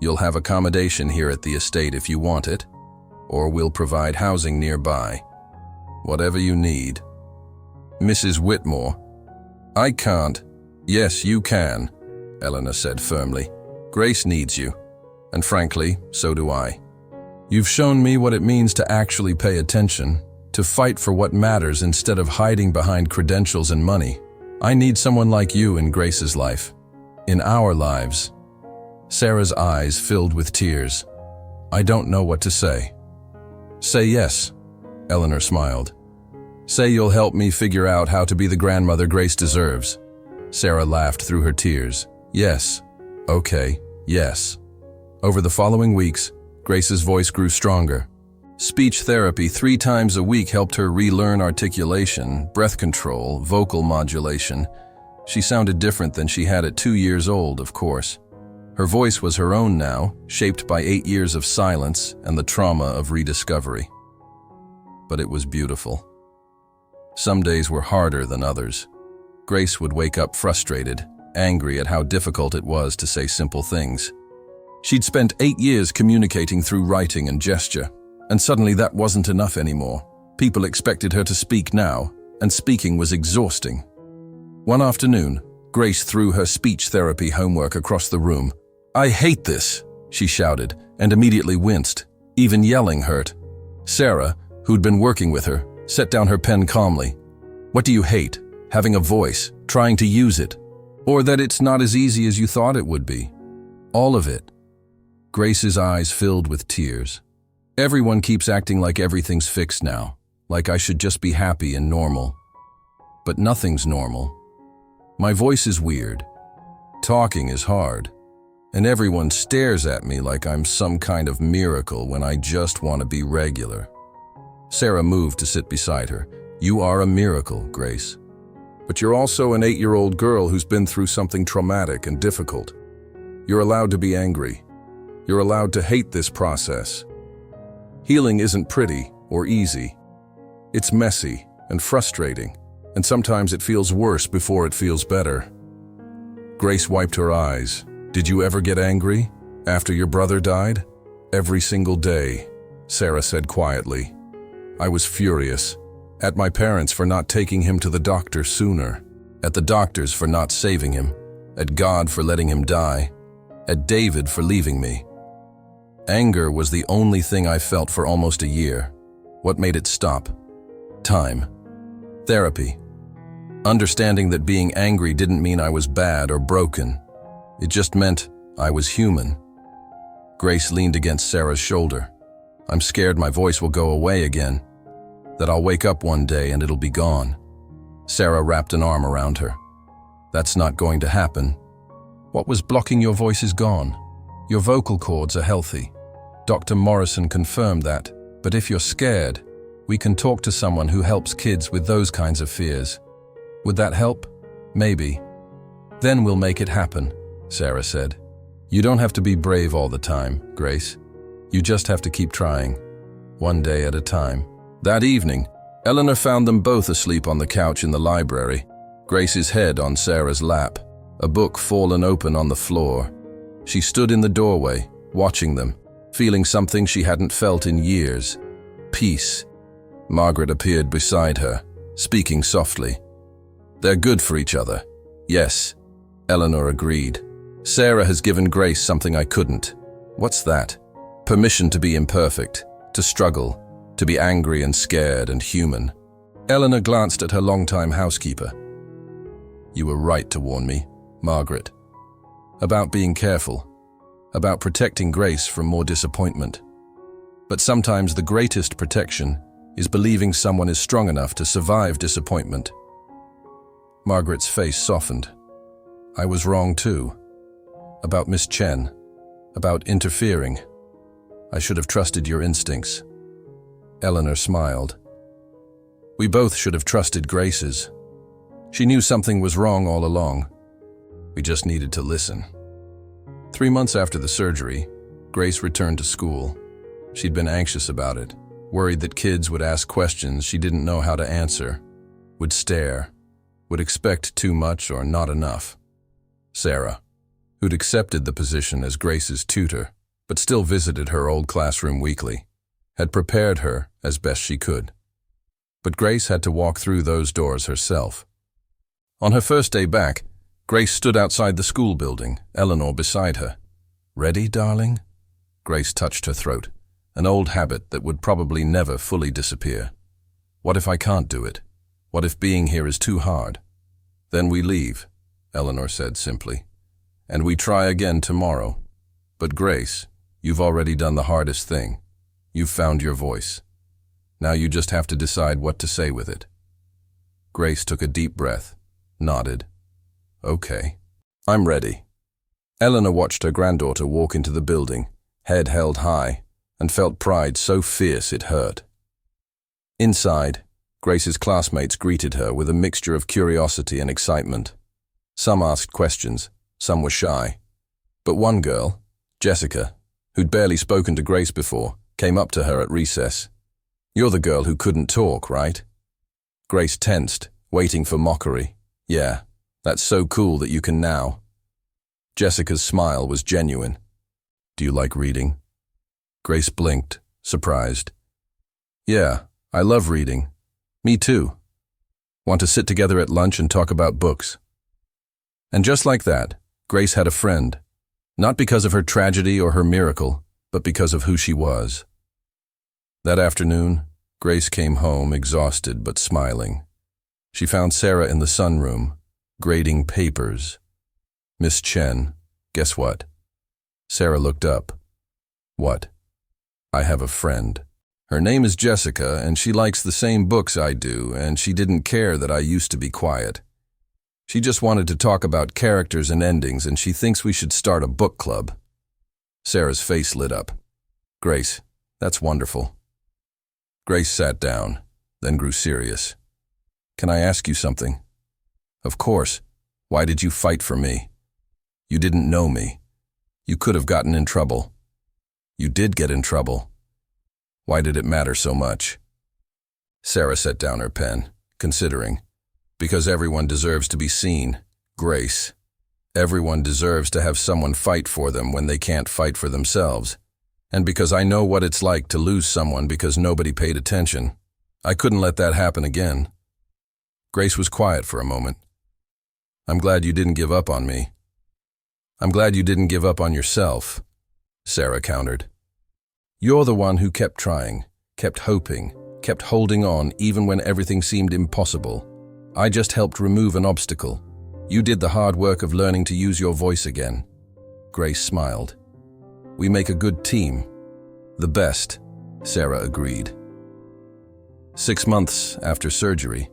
You'll have accommodation here at the estate if you want it, or we'll provide housing nearby. Whatever you need. Mrs. Whitmore. I can't. Yes, you can, Eleanor said firmly. Grace needs you, and frankly, so do I. You've shown me what it means to actually pay attention, to fight for what matters instead of hiding behind credentials and money. I need someone like you in Grace's life, in our lives. Sarah's eyes filled with tears. I don't know what to say. Say yes, Eleanor smiled. Say you'll help me figure out how to be the grandmother Grace deserves. Sarah laughed through her tears. Yes. Okay, yes. Over the following weeks, Grace's voice grew stronger. Speech therapy 3 times a week helped her relearn articulation, breath control, vocal modulation. She sounded different than she had at 2 years old, of course. Her voice was her own now, shaped by 8 years of silence and the trauma of rediscovery. But it was beautiful. Some days were harder than others. Grace would wake up frustrated, angry at how difficult it was to say simple things. She'd spent 8 years communicating through writing and gesture, and suddenly that wasn't enough anymore. People expected her to speak now, and speaking was exhausting. One afternoon, Grace threw her speech therapy homework across the room. I hate this, she shouted, and immediately winced. Even yelling hurt. Sarah, who'd been working with her, set down her pen calmly. What do you hate? Having a voice, trying to use it, or that it's not as easy as you thought it would be? All of it. Grace's eyes filled with tears. Everyone keeps acting like everything's fixed now, like I should just be happy and normal. But nothing's normal. My voice is weird. Talking is hard. And everyone stares at me like I'm some kind of miracle when I just want to be regular. Sarah moved to sit beside her. You are a miracle, Grace. But you're also an 8-year-old girl who's been through something traumatic and difficult. You're allowed to be angry. You're allowed to hate this process. Healing isn't pretty or easy. It's messy and frustrating, and sometimes it feels worse before it feels better. Grace wiped her eyes. Did you ever get angry after your brother died? Every single day, Sarah said quietly. I was furious. At my parents for not taking him to the doctor sooner. At the doctors for not saving him. At God for letting him die. At David for leaving me. Anger was the only thing I felt for almost a year. What made it stop? Time. Therapy. Understanding that being angry didn't mean I was bad or broken. It just meant I was human. Grace leaned against Sarah's shoulder. I'm scared my voice will go away again. That I'll wake up one day and it'll be gone. Sarah wrapped an arm around her. That's not going to happen. What was blocking your voice is gone. Your vocal cords are healthy. Dr. Morrison confirmed that. But if you're scared, we can talk to someone who helps kids with those kinds of fears. Would that help? Maybe. Then we'll make it happen, Sarah said. You don't have to be brave all the time, Grace. You just have to keep trying, one day at a time. That evening, Eleanor found them both asleep on the couch in the library, Grace's head on Sarah's lap, a book fallen open on the floor. She stood in the doorway, watching them, feeling something she hadn't felt in years. Peace. Margaret appeared beside her, speaking softly. They're good for each other. Yes, Eleanor agreed. Sarah has given Grace something I couldn't. What's that? Permission to be imperfect, to struggle, to be angry and scared and human. Eleanor glanced at her longtime housekeeper. You were right to warn me, Margaret. About being careful, about protecting Grace from more disappointment. But sometimes the greatest protection is believing someone is strong enough to survive disappointment. Margaret's face softened. I was wrong too. About Miss Chen, about interfering. I should have trusted your instincts. Eleanor smiled. We both should have trusted Grace's. She knew something was wrong all along. We just needed to listen. 3 months after the surgery, Grace returned to school. She'd been anxious about it, worried that kids would ask questions she didn't know how to answer, would stare, would expect too much or not enough. Sarah, who'd accepted the position as Grace's tutor, but still visited her old classroom weekly, had prepared her as best she could. But Grace had to walk through those doors herself. On her first day back, Grace stood outside the school building, Eleanor beside her. Ready, darling? Grace touched her throat, an old habit that would probably never fully disappear. What if I can't do it? What if being here is too hard? Then we leave, Eleanor said simply. And we try again tomorrow. But Grace, you've already done the hardest thing. You've found your voice. Now you just have to decide what to say with it. Grace took a deep breath, nodded. Okay, I'm ready. Eleanor watched her granddaughter walk into the building, head held high, and felt pride so fierce it hurt. Inside, Grace's classmates greeted her with a mixture of curiosity and excitement. Some asked questions, some were shy. But one girl, Jessica, who'd barely spoken to Grace before, came up to her at recess. You're the girl who couldn't talk, right? Grace tensed, waiting for mockery. Yeah, that's so cool that you can now. Jessica's smile was genuine. Do you like reading? Grace blinked, surprised. Yeah, I love reading. Me too. Want to sit together at lunch and talk about books? And just like that, Grace had a friend. Not because of her tragedy or her miracle, but because of who she was. That afternoon, Grace came home exhausted but smiling. She found Sarah in the sunroom, grading papers. Miss Chen, guess what? Sarah looked up. What? I have a friend. Her name is Jessica, and she likes the same books I do, and she didn't care that I used to be quiet. She just wanted to talk about characters and endings, and she thinks we should start a book club. Sarah's face lit up. Grace, that's wonderful. Grace sat down, then grew serious. Can I ask you something? Of course. Why did you fight for me? You didn't know me. You could have gotten in trouble. You did get in trouble. Why did it matter so much? Sarah set down her pen, considering. Because everyone deserves to be seen, Grace. Everyone deserves to have someone fight for them when they can't fight for themselves. And because I know what it's like to lose someone because nobody paid attention. I couldn't let that happen again. Grace was quiet for a moment. I'm glad you didn't give up on me. I'm glad you didn't give up on yourself, Sarah countered. You're the one who kept trying, kept hoping, kept holding on even when everything seemed impossible. I just helped remove an obstacle. You did the hard work of learning to use your voice again. Grace smiled. We make a good team. The best, Sarah agreed. 6 months after surgery,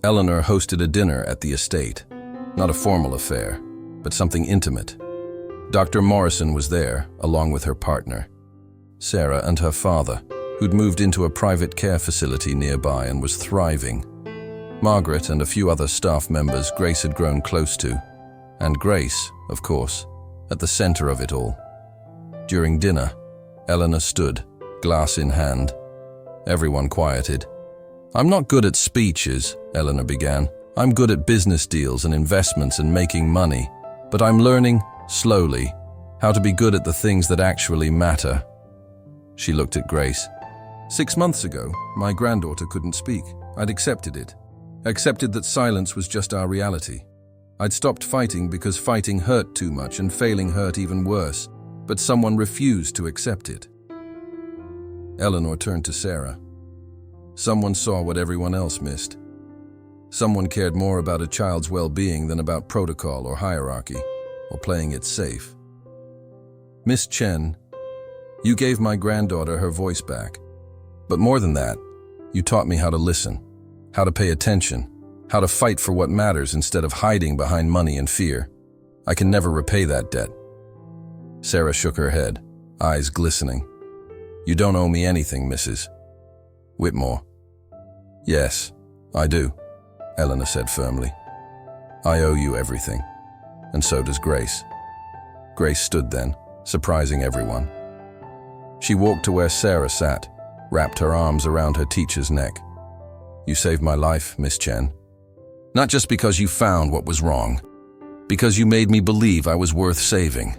Eleanor hosted a dinner at the estate. Not a formal affair, but something intimate. Dr. Morrison was there, along with her partner, Sarah, and her father, who'd moved into a private care facility nearby and was thriving. Margaret and a few other staff members Grace had grown close to, and Grace, of course, at the center of it all. During dinner, Eleanor stood, glass in hand. Everyone quieted. "I'm not good at speeches," Eleanor began. "I'm good at business deals and investments and making money, but I'm learning, slowly, how to be good at the things that actually matter." She looked at Grace. 6 months ago, my granddaughter couldn't speak. I'd accepted it. Accepted that silence was just our reality. I'd stopped fighting because fighting hurt too much and failing hurt even worse, but someone refused to accept it. Eleanor turned to Sarah. Someone saw what everyone else missed. Someone cared more about a child's well-being than about protocol or hierarchy, or playing it safe. "Miss Chen, you gave my granddaughter her voice back. But more than that, you taught me how to listen, how to pay attention, how to fight for what matters instead of hiding behind money and fear. I can never repay that debt." Sarah shook her head, eyes glistening. "You don't owe me anything, Mrs. Whitmore." "Yes, I do," Eleanor said firmly. "I owe you everything, and so does Grace." Grace stood then, surprising everyone. She walked to where Sarah sat, wrapped her arms around her teacher's neck. "You saved my life, Miss Chen. Not just because you found what was wrong, because you made me believe I was worth saving."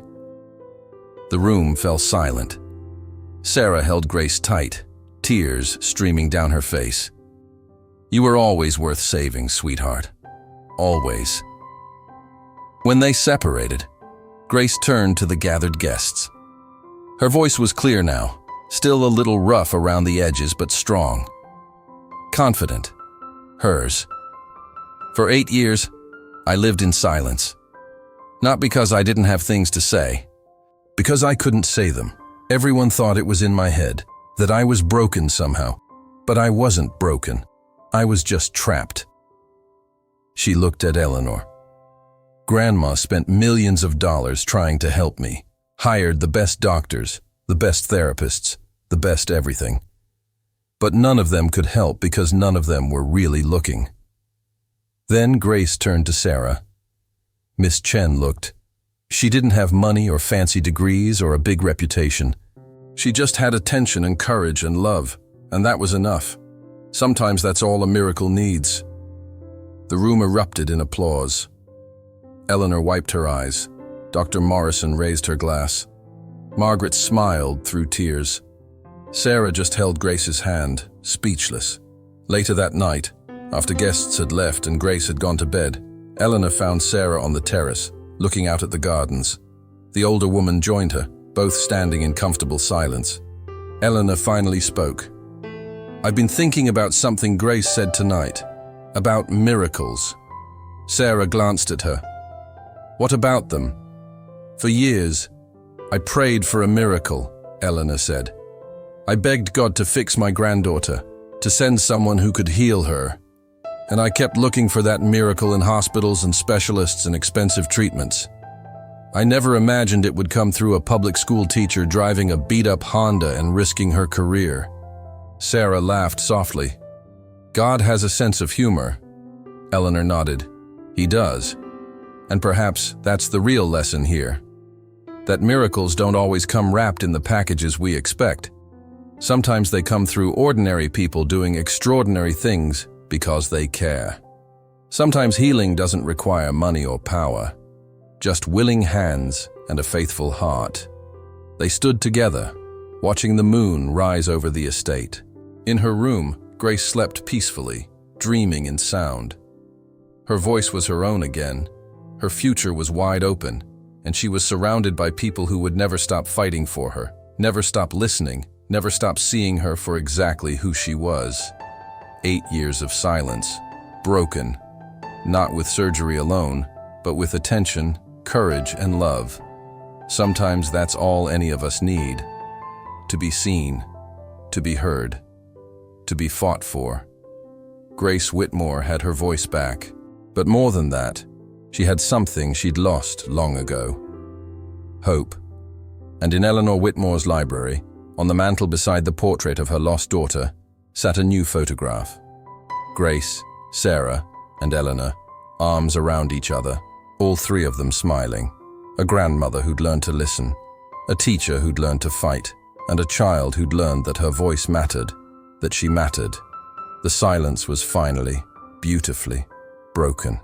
The room fell silent. Sarah held Grace tight, tears streaming down her face. "You were always worth saving, sweetheart. Always." When they separated, Grace turned to the gathered guests. Her voice was clear now, still a little rough around the edges, but strong. Confident. Hers. "For 8 years, I lived in silence. Not because I didn't have things to say, because I couldn't say them. Everyone thought it was in my head, that I was broken somehow. But I wasn't broken. I was just trapped." She looked at Eleanor. "Grandma spent millions of dollars trying to help me, hired the best doctors, the best therapists, the best everything. But none of them could help because none of them were really looking." Then Grace turned to Sarah. Miss Chen looked. She didn't have money or fancy degrees or a big reputation. She just had attention and courage and love, and that was enough. Sometimes that's all a miracle needs. The room erupted in applause. Eleanor wiped her eyes. Dr. Morrison raised her glass. Margaret smiled through tears. Sarah just held Grace's hand, speechless. Later that night, after guests had left and Grace had gone to bed, Eleanor found Sarah on the terrace, looking out at the gardens. The older woman joined her, both standing in comfortable silence. Eleanor finally spoke. "I've been thinking about something Grace said tonight, about miracles." Sarah glanced at her. "What about them?" "For years, I prayed for a miracle," Eleanor said. "I begged God to fix my granddaughter, to send someone who could heal her. And I kept looking for that miracle in hospitals and specialists and expensive treatments. I never imagined it would come through a public school teacher driving a beat-up Honda and risking her career." Sarah laughed softly. "God has a sense of humor." Eleanor nodded. "He does. And perhaps that's the real lesson here. That miracles don't always come wrapped in the packages we expect. Sometimes they come through ordinary people doing extraordinary things because they care. Sometimes healing doesn't require money or power, just willing hands and a faithful heart." They stood together, watching the moon rise over the estate. In her room, Grace slept peacefully, dreaming in sound. Her voice was her own again. Her future was wide open, and she was surrounded by people who would never stop fighting for her, never stop listening, never stop seeing her for exactly who she was. 8 years of silence, broken, not with surgery alone, but with attention, courage, and love. Sometimes that's all any of us need. To be seen, to be heard, to be fought for. Grace Whitmore had her voice back, but more than that, she had something she'd lost long ago. Hope. And in Eleanor Whitmore's library, on the mantel beside the portrait of her lost daughter, sat a new photograph. Grace, Sarah and Eleanor, arms around each other, all three of them smiling. A grandmother who'd learned to listen, a teacher who'd learned to fight, and a child who'd learned that her voice mattered, that she mattered. The silence was finally, beautifully, broken,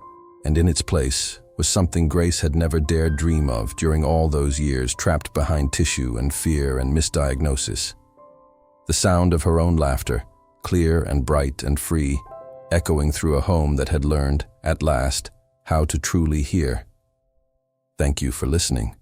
and in its place was something Grace had never dared dream of during all those years trapped behind tissue and fear and misdiagnosis. The sound of her own laughter, clear and bright and free, echoing through a home that had learned, at last, how to truly hear. Thank you for listening.